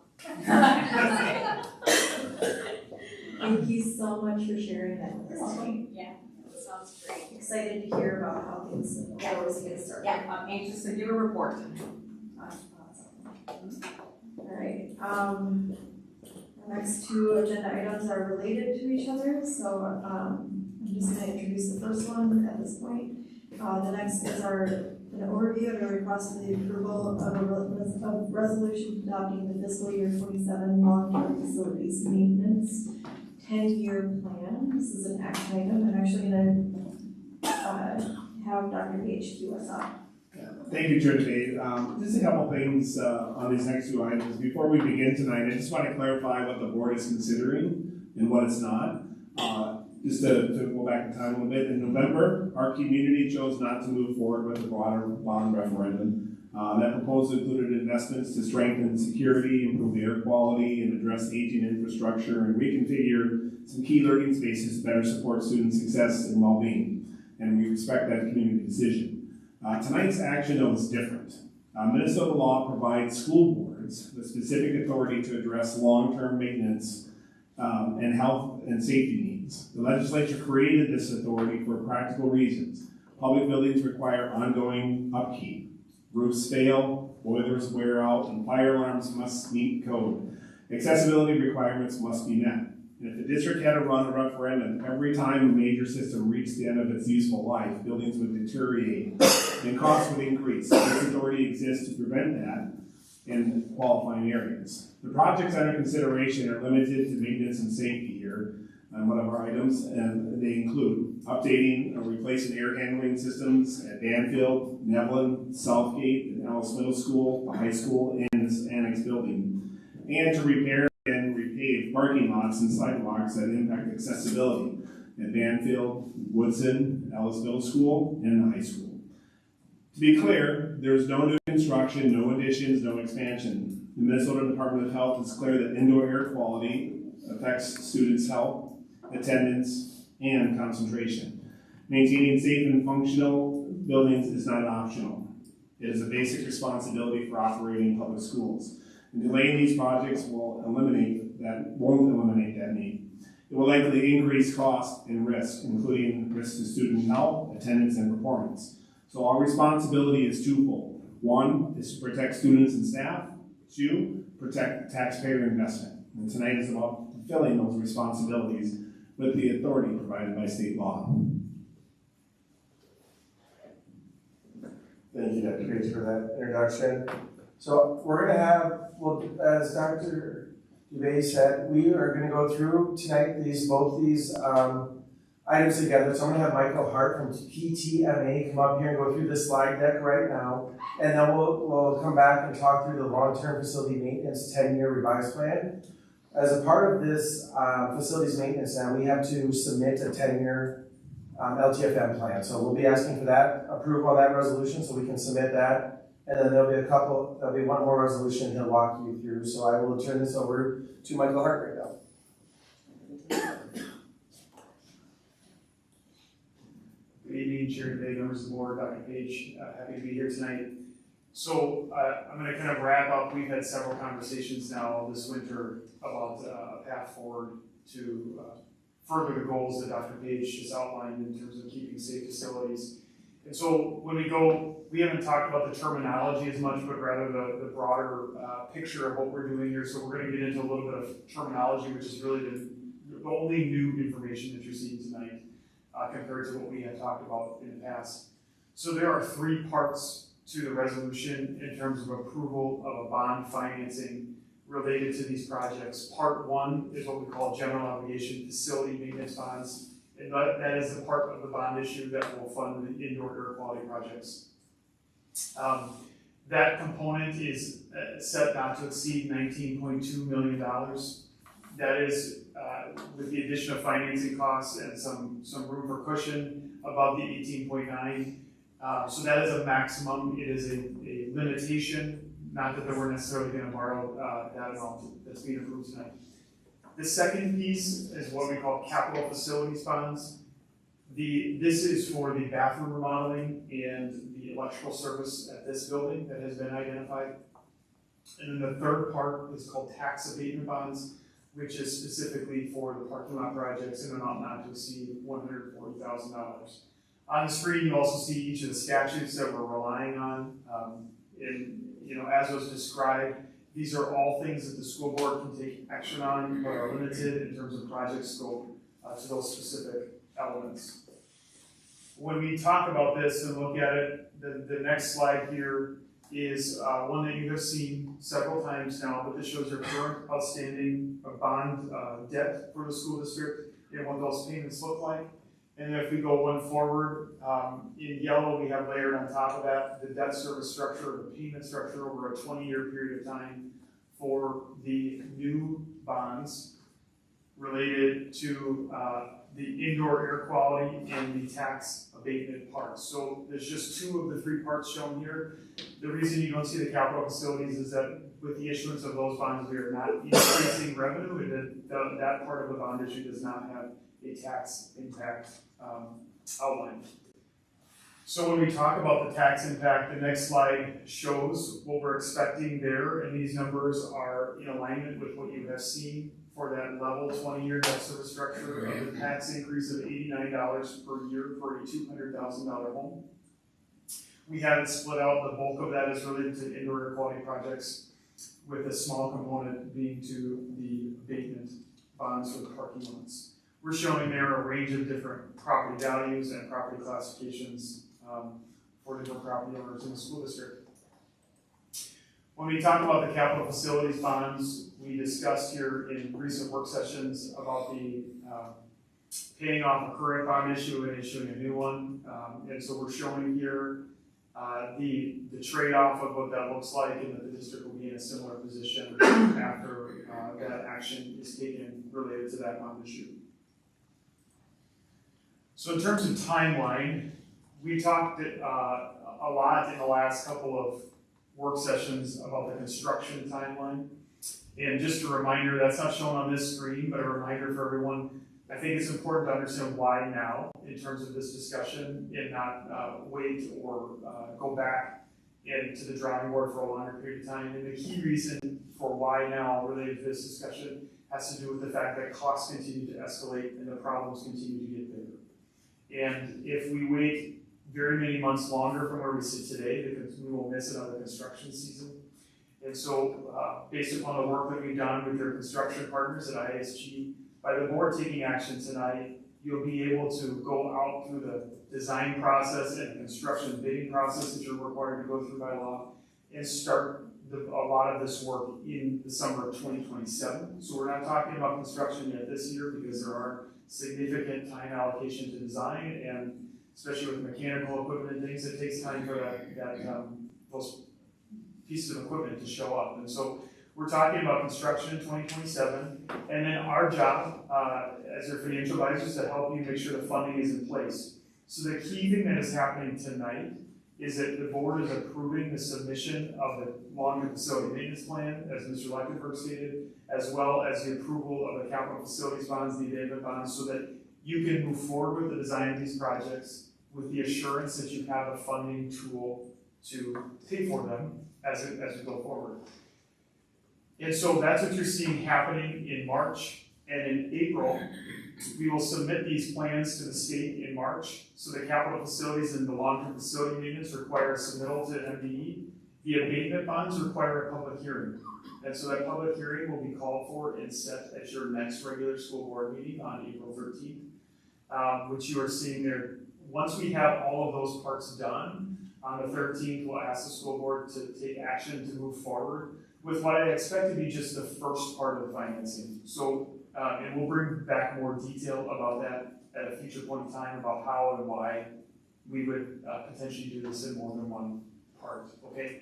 Thank you so much for sharing that with us today. Yeah, sounds great. Excited to hear about how things go as we get started. Yeah, I'm anxious to give a report. All right, the next 2 agenda items are related to each other, so I'm just going to introduce the first one at this point. The next is an overview and a request for the approval of a resolution adopting the fiscal year 27 long-term facilities maintenance 10-year plan. This is an action item. I'm actually going to have Dr. Page cue us up. Thank you, Trinity. Just a couple things on these next 2 items. Before we begin tonight, I just want to clarify what the board is considering and what it's not. Just to go back in time a little bit, in November, our community chose not to move forward with the broader bond referendum. That proposal included investments to strengthen security, improve air quality, and address aging infrastructure, and reconfigure some key learning spaces to better support student success and well-being. And we respect that community decision. Tonight's action, though, is different. Minnesota law provides school boards with specific authority to address long-term maintenance and health and safety needs. The legislature created this authority for practical reasons. Public buildings require ongoing upkeep. Roofs fail, boilers wear out, and fire alarms must meet code. Accessibility requirements must be met. And if the district had to run a referendum every time a major system reached the end of its useful life, buildings would deteriorate and costs would increase. This authority exists to prevent that in qualifying areas. The projects under consideration are limited to maintenance and safety here on one of our items, and they include updating or replacing air handling systems at Banfield, Nevlin, Southgate, and Ellis Middle School, the high school, and this annex building, and to repair and repave parking lots and sidewalks that impact accessibility at Banfield, Woodson, Ellis Middle School, and the high school. To be clear, there's no new construction, no additions, no expansion. The Minnesota Department of Health is clear that indoor air quality affects students' health, attendance, and concentration. Maintaining safe and functional buildings is not optional. It is a basic responsibility for operating public schools. And delaying these projects won't eliminate that need. It will likely increase cost and risk, including risk to student health, attendance, and performance. So our responsibility is twofold. One is to protect students and staff. Two, protect taxpayer investment. And tonight is about fulfilling those responsibilities with the authority provided by state law. Thank you, Dr. Page, for that introduction. So we're going to have, well, as Dr. Dubay said, we are going to go through tonight both these items together. So I'm going to have Michael Hart from PTMA come up here and go through the slide deck right now. And then we'll come back and talk through the long-term facility maintenance 10-year revised plan. As a part of this facilities maintenance now, we have to submit a 10-year LTFM plan. So we'll be asking for that approval on that resolution so we can submit that. And then there'll be one more resolution he'll walk you through. So I will turn this over to Michael Hart right now. Good evening, Chair Day, members of the board, Dr. Page, happy to be here tonight. So I'm going to kind of wrap up. We've had several conversations now this winter about a path forward to further the goals that Dr. Page has outlined in terms of keeping safe facilities. And so when we haven't talked about the terminology as much, but rather the broader picture of what we're doing here. So we're going to get into a little bit of terminology, which is really the only new information that you're seeing tonight compared to what we had talked about in the past. So there are 3 parts to the resolution in terms of approval of a bond financing related to these projects. Part 1 is what we call general obligation facility maintenance bonds. And that is the part of the bond issue that will fund the indoor air quality projects. That component is set not to exceed $19.2 million. That is with the addition of financing costs and some room for cushion above the 18.9. So that is a maximum. It is a limitation, not that we're necessarily going to borrow that amount that's being approved tonight. The second piece is what we call capital facilities bonds. This is for the bathroom remodeling and the electrical service at this building that has been identified. And then the third part is called tax abatement bonds, which is specifically for the parking lot projects in an amount not to exceed $140,000. On the screen, you also see each of the statutes that we're relying on. As was described, these are all things that the school board can take action on, but are limited in terms of project scope to those specific elements. When we talk about this and look at it, the next slide here is one that you have seen several times now, but this shows your current outstanding bond debt for the school district and what those payments look like. And then if we go one forward, in yellow we have layered on top of that the debt service structure, the payment structure over a 20-year period of time for the new bonds related to the indoor air quality and the tax abatement parts. So there's just 2 of the 3 parts shown here. The reason you don't see the capital facilities is that with the issuance of those bonds, we are not increasing revenue, and that part of the bond issue does not have a tax impact outlined. So when we talk about the tax impact, the next slide shows what we're expecting there, and these numbers are in alignment with what you have seen for that level 20-year debt service structure of a tax increase of $89 per year for a $200,000 home. We have it split out. The bulk of that is related to indoor air quality projects, with a small component being to the abatement bonds for the parking lots. We're showing there a range of different property values and property classifications for different property owners in the school district. When we talk about the capital facilities bonds, we discussed here in recent work sessions about the paying off a current bond issue and issuing a new one. And so we're showing here the trade-off of what that looks like, and that the district will be in a similar position after that action is taken related to that bond issue. So in terms of timeline, we talked a lot in the last couple of work sessions about the construction timeline. And just a reminder, that's not shown on this screen, but a reminder for everyone, I think it's important to understand why now in terms of this discussion, and not wait or go back into the drawing board for a longer period of time. And the key reason for why now related to this discussion has to do with the fact that costs continue to escalate and the problems continue to get bigger. And if we wait very many months longer from where we sit today, because we will miss another construction season. And so based upon the work that we've done with your construction partners at ISG, by the board taking action tonight, you'll be able to go out through the design process and the construction bidding process that you're required to go through by law, and start a lot of this work in the summer of 2027. So we're not talking about construction yet this year, because there are significant time allocation to design, and especially with mechanical equipment and things, it takes time for those pieces of equipment to show up. And so we're talking about construction in 2027, and then our job as your financial advisors to help you make sure the funding is in place. So the key thing that is happening tonight is that the board is approving the submission of the long-term facility maintenance plan, as Mr. Lechtenberg stated, as well as the approval of the capital facilities bonds, the abatement bonds, so that you can move forward with the design of these projects with the assurance that you have a funding tool to pay for them as we go forward. And so that's what you're seeing happening in March. And in April, we will submit these plans to the state in March. So the capital facilities and the long-term facility maintenance require a submittal to MDE. The abatement bonds require a public hearing. And so that public hearing will be called for and set at your next regular school board meeting on April 13th, which you are seeing there. Once we have all of those parts done, on the 13th, we'll ask the school board to take action to move forward with what I expect to be just the first part of the financing. So, and we'll bring back more detail about that at a future point in time, about how and why we would potentially do this in more than one part, okay?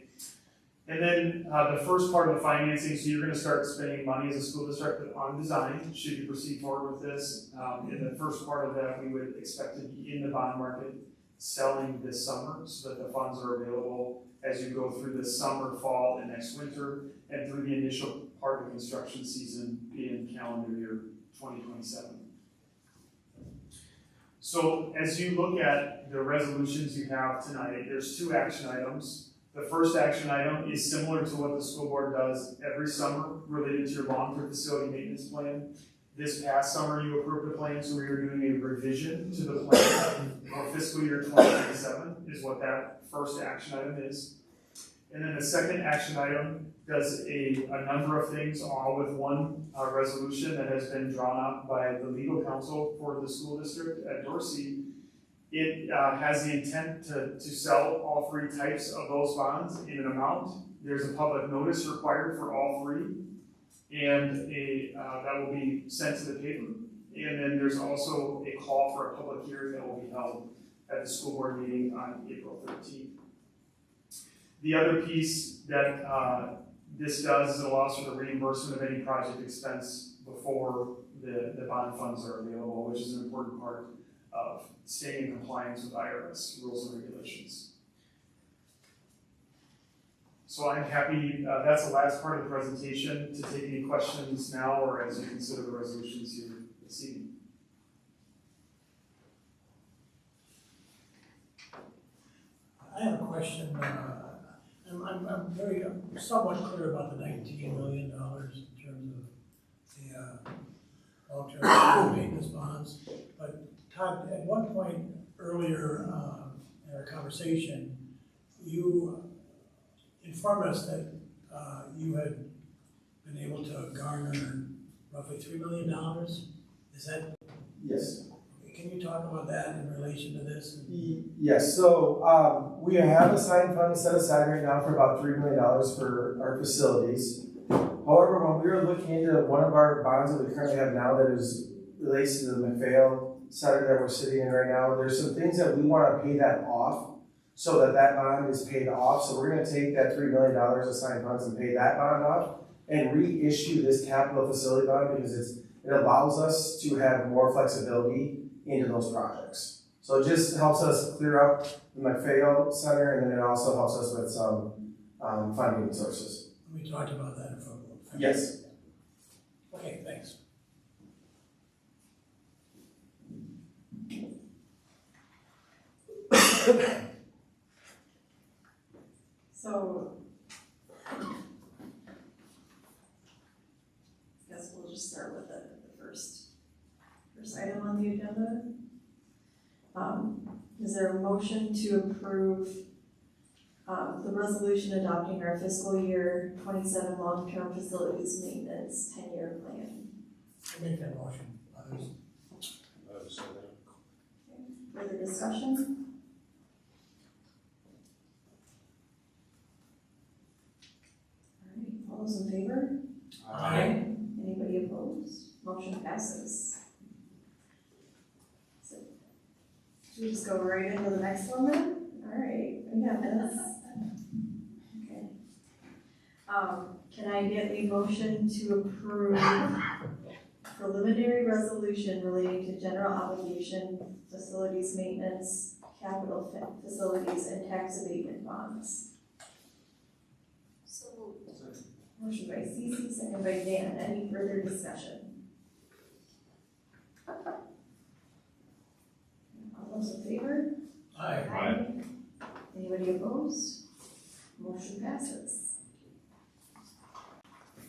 And then the first part of the financing, so you're gonna start spending money as a school district on design, should you proceed forward with this. In the first part of that, we would expect to be in the bond market selling this summer, so that the funds are available as you go through the summer, fall, and next winter, and through the initial part of the construction season in calendar year 2027. So as you look at the resolutions you have tonight, there's two action items. The first action item is similar to what the school board does every summer related to your long-term facility maintenance plan. This past summer, you approved the plan, so we are doing a revision to the plan for fiscal year 2027 is what that first action item is. And then the second action item does a number of things, all with one resolution that has been drawn up by the legal counsel for the school district at Dorsey. It has the intent to sell all three types of those bonds in an amount. There's a public notice required for all three, and that will be sent to the paper. And then there's also a call for a public hearing that will be held at the school board meeting on April 13th. The other piece that this does is it allows for the reimbursement of any project expense before the bond funds are available, which is an important part of staying in compliance with IRS rules and regulations. So I'm happy, that's the last part of the presentation, to take any questions now or as you consider the resolutions here this evening. I have a question. I'm somewhat clear about the $19 million in terms of the long-term maintenance bonds. But Todd, at one point earlier in our conversation, you informed us that you had been able to garner roughly $3 million. Is that? Yes. Can you talk about that in relation to this? Yes, so we have assigned funds set aside right now for about $3 million for our facilities. However, when we were looking into one of our bonds that we currently have now that is relates to the McPhail Center that we're sitting in right now, there's some things that we want to pay that off so that that bond is paid off. So we're going to take that $3 million assigned funds and pay that bond off and reissue this capital facility bond because it allows us to have more flexibility into those projects. So it just helps us clear up the McPhail Center, and then it also helps us with some funding sources. We talked about that in front of. Yes. Okay, thanks. So, I guess we'll just start with the first item on the agenda. Is there a motion to approve the resolution adopting our fiscal year 27 long-term facilities maintenance 10-year plan? I make that motion. Others? Further discussion? All right, all those in favor? Aye. Anybody opposed? Motion passes. So, should we just go right into the next one then? All right, we got this. Okay. Can I get a motion to approve preliminary resolution relating to general obligation, facilities maintenance, capital facilities, and tax abatement bonds? So moved. Motion by Cece, second by Dan. Any further discussion? All those in favor? Aye. Anybody opposed? Motion passes.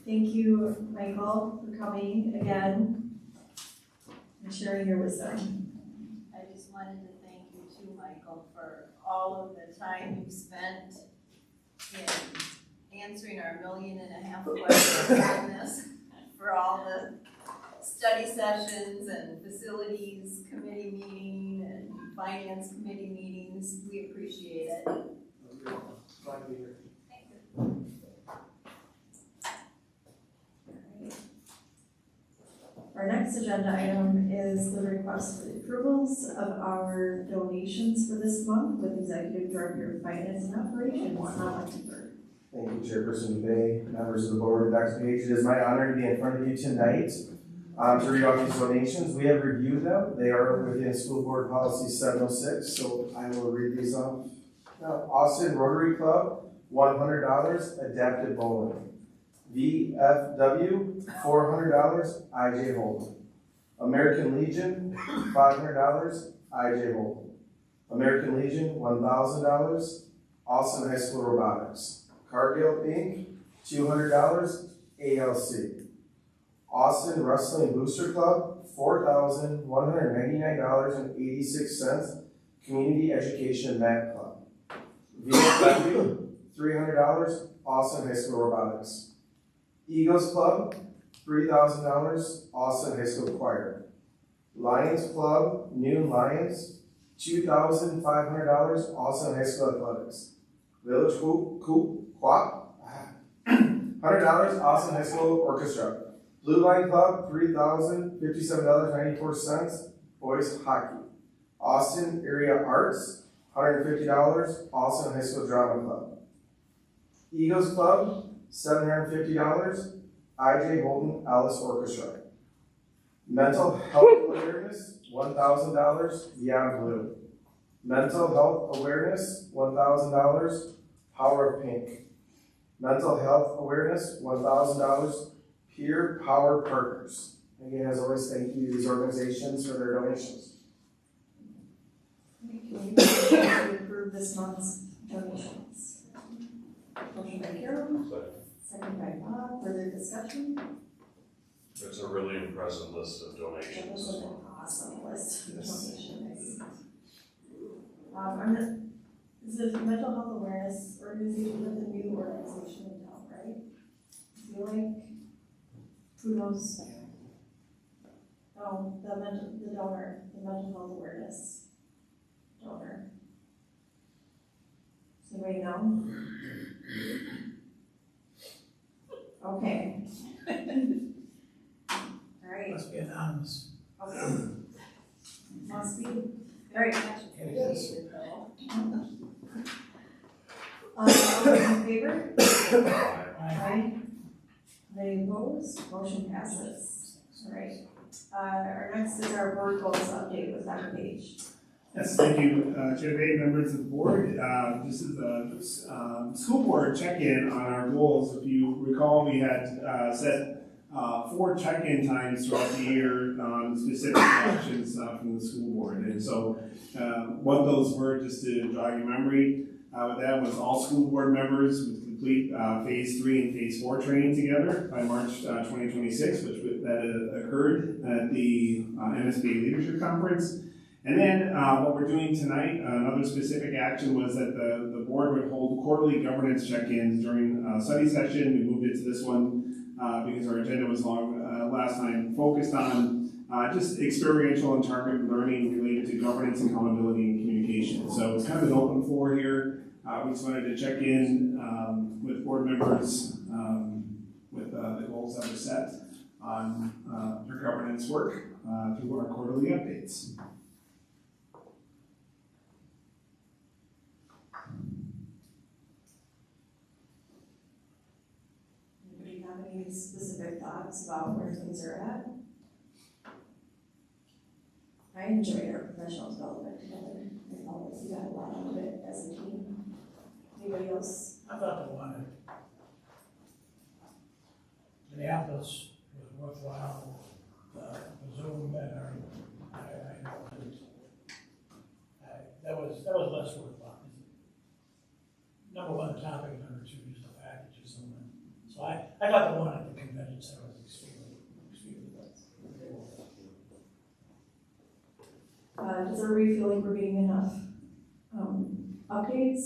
Thank you, Michael, for coming again and sharing your wisdom. I just wanted to thank you too, Michael, for all of the time you've spent in answering our 1.5 million questions on this, for all the study sessions and facilities committee meeting and finance committee meetings. We appreciate it. Glad to be here. Thank you. Our next agenda item is the request for the approvals of our donations for this month with Executive Director of Finance and Operations, Tom Kiefer. Thank you, Chairperson Dubay, members of the board, Dr. Page. It is my honor to be in front of you tonight to read out these donations. We have reviewed them. They are within School Board Policy 706, so I will read these off. Now, Austin Rotary Club, $100, adaptive bowling. VFW, $400, IJ Holden. American Legion, $500, IJ Holden. American Legion, $1,000, Austin High School Robotics. Cargill Inc., $200, ALC. Austin Wrestling Booster Club, $4,199.86, Community Education Mat Club. VFW, $300, Austin High School Robotics. Eagles Club, $3,000, Austin High School Choir. Lions Club, Noon Lions, $2,500, Austin High School Athletics. Village Coop, $100, Austin High School Orchestra. Blue Line Club, $3,057.94, Boys Hockey. Austin Area Arts, $150, Austin High School Drama Club. Eagles Club, $750, IJ Holden Alice Orchestra. Mental Health Awareness, $1,000, Beyond Blue. Mental Health Awareness, $1,000, Power of Pink. Mental Health Awareness, $1,000, Peer Power Partners. Again, as always, thank you to these organizations for their donations. Can we approve this month's donations? Motion by Carol, second by Bob. Further discussion? It's a really impressive list of That donations was as an well. awesome list of donations. This is a mental health awareness organization with a new organization in town, right? I feel like, who knows? Oh, the donor, the mental health awareness donor. Does anybody know? Okay. All right, Must be anonymous. okay. Must be, all right. It is. All those in favor? Aye. Aye. Any opposed? Motion passes. All right. Our next is our board goals update with Dr. Page. Yes, thank you, Chair Day, members of the board. This is a school board check-in on our goals. If you recall, we had set 4 check-in times throughout the year on specific actions from the school board. And so what those were, just to jog your memory, with that was all school board members would complete phase 3 and phase 4 training together by March 2026, which that occurred at the MSBA Leadership Conference. And then what we're doing tonight, another specific action was that the board would hold quarterly governance check-ins during study session. We moved it to this one because our agenda was long last time, focused on just experiential and targeted learning related to governance, accountability, and communication. So it's kind of an open floor here. We just wanted to check in with board members with the goals that were set on their governance work through our quarterly updates. Anybody have any specific thoughts about where things are at? I enjoyed our professional development together. I felt like we got a lot out of it as a team. Anybody else? I thought the one at Minneapolis was worthwhile. The Zoom and that was less worthwhile. Number one, the topic, and number two, just the package. So I thought the one at the convention center was extremely good. Does everybody feel like we're getting enough updates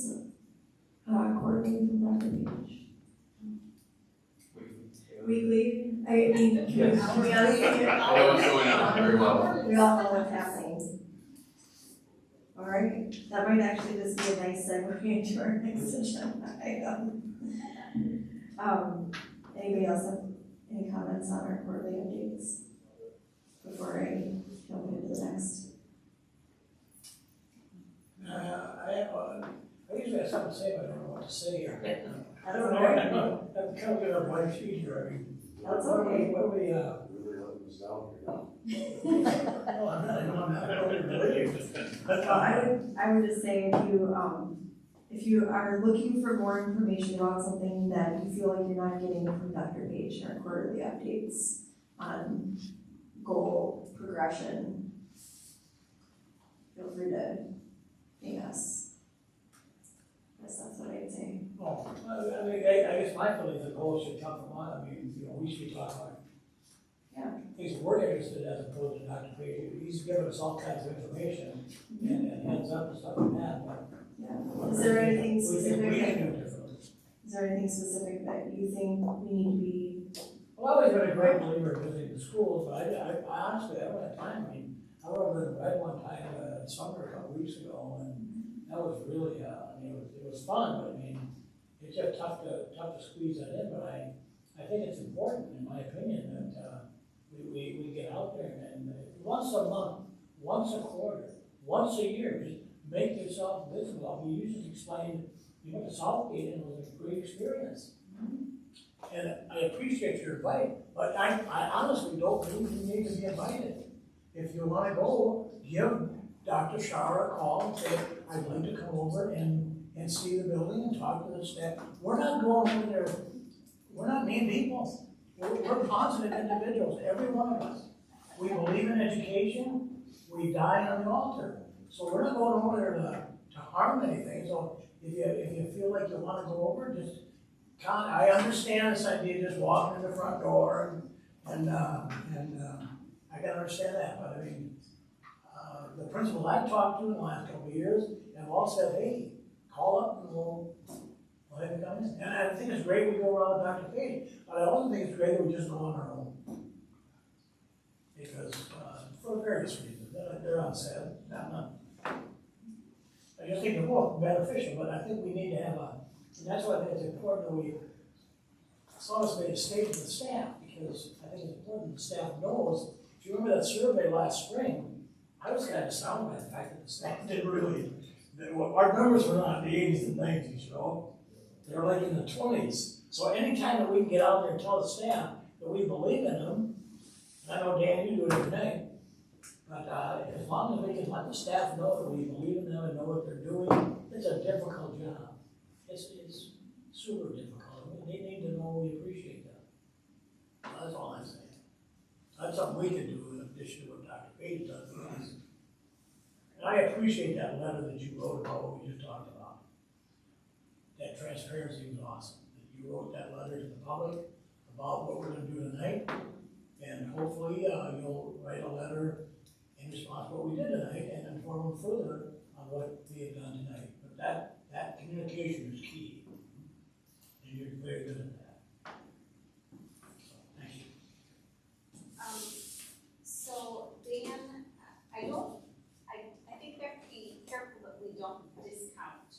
quarterly from Dr. Page? Weekly? I mean, can we honestly? I know what's going on very well. We all know what's happening. All right, that might actually just be a nice segue into our next agenda item. Anybody else have any comments on our quarterly updates before I jump into the next? I usually have something to say, but I don't know what to say here. I That's don't know, okay. I'm kind of get a blank sheet here, I mean. That's okay. What do we, Really letting us down here. no, I'm not really. I would just say if you are looking for more information about something that you feel like you're not getting from Dr. Page in our quarterly updates on goal progression, feel free to ping us. That's what I'd say. Oh, I mean, I guess my feeling is the goal should come from us. I mean, we should be talking about. Yeah. Things we're interested in as opposed to Dr. Page. He's given us all kinds of information and heads up and stuff like that, but. Yeah. Is there anything We specific? can do differently. Is there anything specific that you think we need to be? Well, I've always been a great believer in visiting the schools, but I honestly, I don't have time. I mean, I went over to Red one time in summer a couple weeks ago, and that was really, I mean, it was fun, but I mean, it's just tough to squeeze that in, but I think it's important, in my opinion, that we get out there and once a month, once a quarter, once a year, just make yourself visible. I mean, you just explained, you went to Southgate and it was a great experience. And I appreciate your invite, but I honestly don't believe you need to be invited. If you want to go, give Dr. Shara a call and say, I'd like to come over and see the building and talk to the staff. We're not going over there, we're not mean people. We're positive individuals, every one of us. We believe in education, we die on the altar. So we're not going over there to harm anything. So if you feel like you want to go over, just I understand this idea of just walking in the front door And I can understand that, but I mean, the principals I've talked to in the last couple of years have all said, hey, call up and we'll have you come in. And I think it's great we go around with Dr. Page, but I also think it's great that we just go on our own. Because, for various reasons, they're unsaid, I just think they're both beneficial, but I think we need to have and that's why I think it's important that we, Solace made a statement to the staff, because I think it's important the staff knows. If you remember that survey last spring, I was kind of astounded by the fact that the staff didn't really, our numbers were not in the 80s and 90s, you know? They were like in the 20s. So anytime that we can get out there and tell the staff that we believe in them, and I know, Dan, you do it every night, but as long as we can let the staff know that we believe in them and know what they're doing, it's a difficult job. It's super difficult. They need to know we appreciate that. That's all I'm saying. That's something we can do in addition to what Dr. Page does for us. And I appreciate that letter that you wrote about what we just talked about. That transparency was awesome. That you wrote that letter to the public about what we're going to do tonight. And hopefully you'll write a letter in response to what we did tonight and inform them further on what we have done tonight. But that communication is key. And you're very good at that. So, thank you. So Dan, I think we have to be careful that we don't discount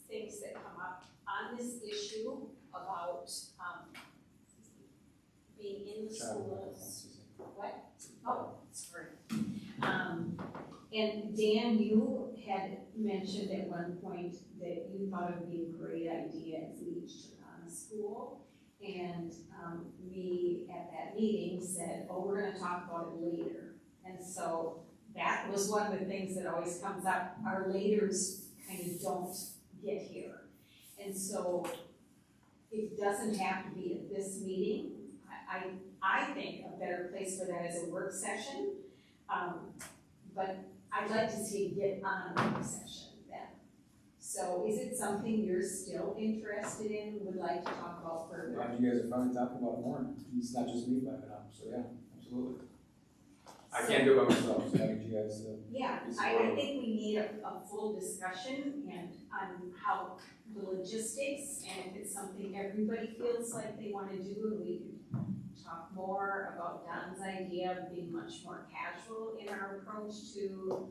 things that come up on this issue about, being in the schools. What? Oh, sorry. And Dan, you had mentioned at one point that you thought it would be a great idea if we each took on a school. And we at that meeting said, oh, we're gonna talk about it later. And so that was one of the things that always comes up. Our laters kind of don't get here. And so it doesn't have to be at this meeting. I think a better place for that is a work session. But I'd like to see it get on a work session then. So is it something you're still interested in, would like to talk about further? Glad you guys are finally talking about it more. It's not just me backing up, so yeah, absolutely. I can't do it by myself, so I need you guys to. Yeah, I think we need a full discussion and on how the logistics, and if it's something everybody feels like they wanna do, and we could talk more about Don's idea of being much more casual in our approach to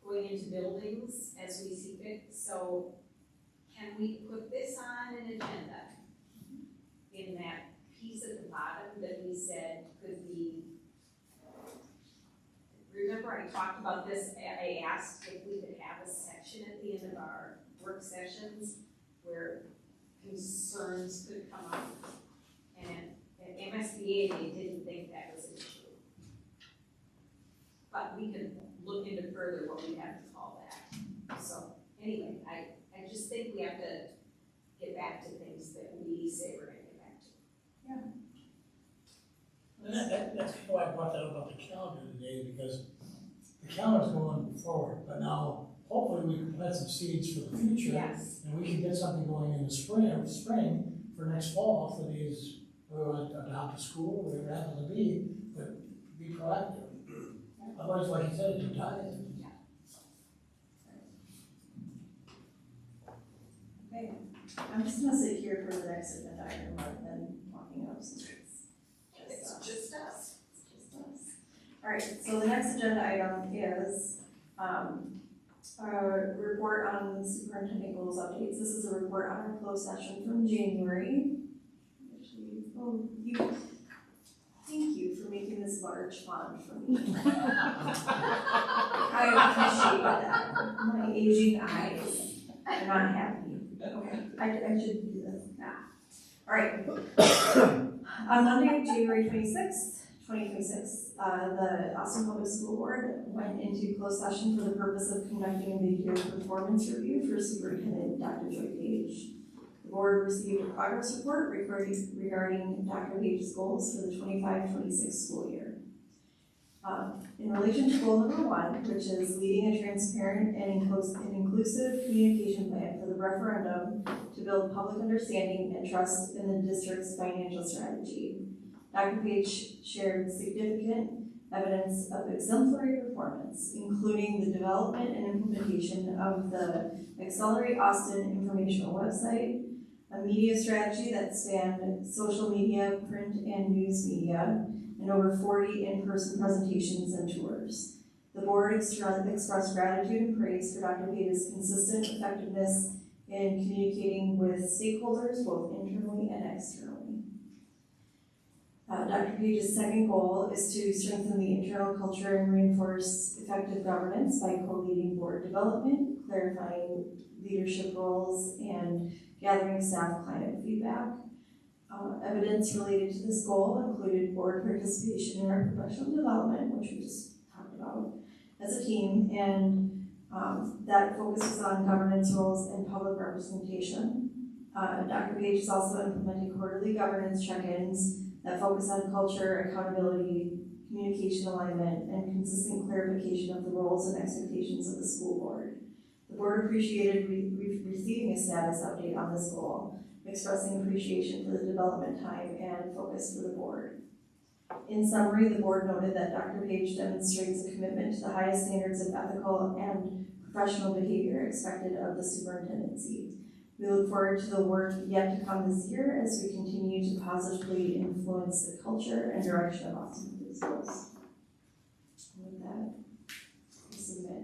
going into buildings as we see fit. So can we put this on an agenda in that piece at the bottom that we said could be, remember I talked about this, I asked if we could have a section at the end of our work sessions where concerns could come up. And at MSBA, they didn't think that was an issue. But we can look into further what we have to call that. So anyway, I just think we have to get back to things that we say we're gonna get back to. Yeah. And that's why I brought that up about the calendar today, because the calendar's going forward, but now hopefully we can plant some seeds for the future. Yes. And we can get something going in the spring for next fall for these, adopt a school, whatever it happens to be, but be proactive. Otherwise, like you said, it's a diet. Okay, I'm just gonna sit here for the next agenda item rather than walking up some streets. It's just us. It's just us. All right, so the next agenda item is, a report on superintendent goals updates. This is a report on our closed session from January. Actually, thank you for making this large font for me. I appreciate that. My aging eyes are not happy. Okay, I should do this. All right. On Monday, January 26th, 2026, the Austin Public School Board went into closed session for the purpose of conducting a mid-year performance review for Superintendent Dr. Joy Page. The board received a progress report regarding Dr. Page's goals for the 25-26 school year. In relation to goal number 1, which is leading a transparent and inclusive communication plan for the referendum to build public understanding and trust in the district's financial strategy, Dr. Page shared significant evidence of exemplary performance, including the development and implementation of the Accelerate Austin informational website, a media strategy that spanned social media, print, and news media, and over 40 in-person presentations and tours. The board expressed gratitude and praise for Dr. Page's consistent effectiveness in communicating with stakeholders, both internally and externally. Dr. Page's second goal is to strengthen the internal culture and reinforce effective governance by co-leading board development, clarifying leadership roles, and gathering staff climate feedback. Evidence related to this goal included board participation in our professional development, which we just talked about as a team, and that focuses on governance roles and public representation. Dr. Page has also implemented quarterly governance check-ins that focus on culture, accountability, communication alignment, and consistent clarification of the roles and expectations of the school board. The board appreciated receiving a status update on this goal, expressing appreciation for the development time and focus for the board. In summary, the board noted that Dr. Page demonstrates a commitment to the highest standards of ethical and professional behavior expected of the superintendency. We look forward to the work yet to come this year as we continue to positively influence the culture and direction of Austin Public Schools. With that, we submit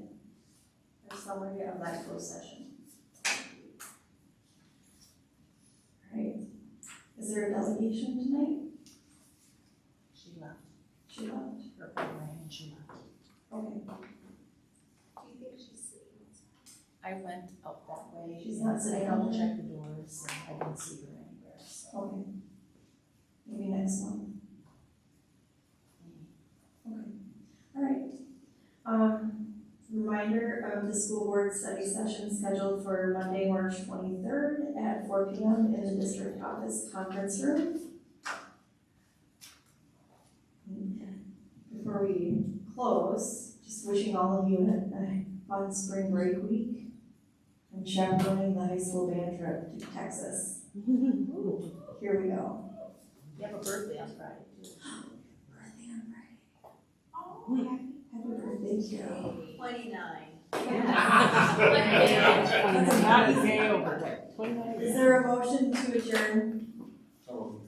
a summary of that closed session. All right. Is there a delegation tonight? She left. She left. Her phone rang and she left. Okay. Do you think she's sitting? I went up that way. She's not sitting I on double there? checked the doors and I didn't see her anywhere, so. Okay. Maybe next month. Okay. All right. Reminder of the school board study session scheduled for Monday, March 23rd at 4 p.m. in the district office conference room. Before we close, just wishing all of you a fun spring break week. I'm chaperoning the high school band trip to Texas. Here we go. You have a birthday on Friday too. Birthday on Friday. Oh, happy birthday, Carol. 29. That's not a day over there. 29 Is there a motion to adjourn? Oh.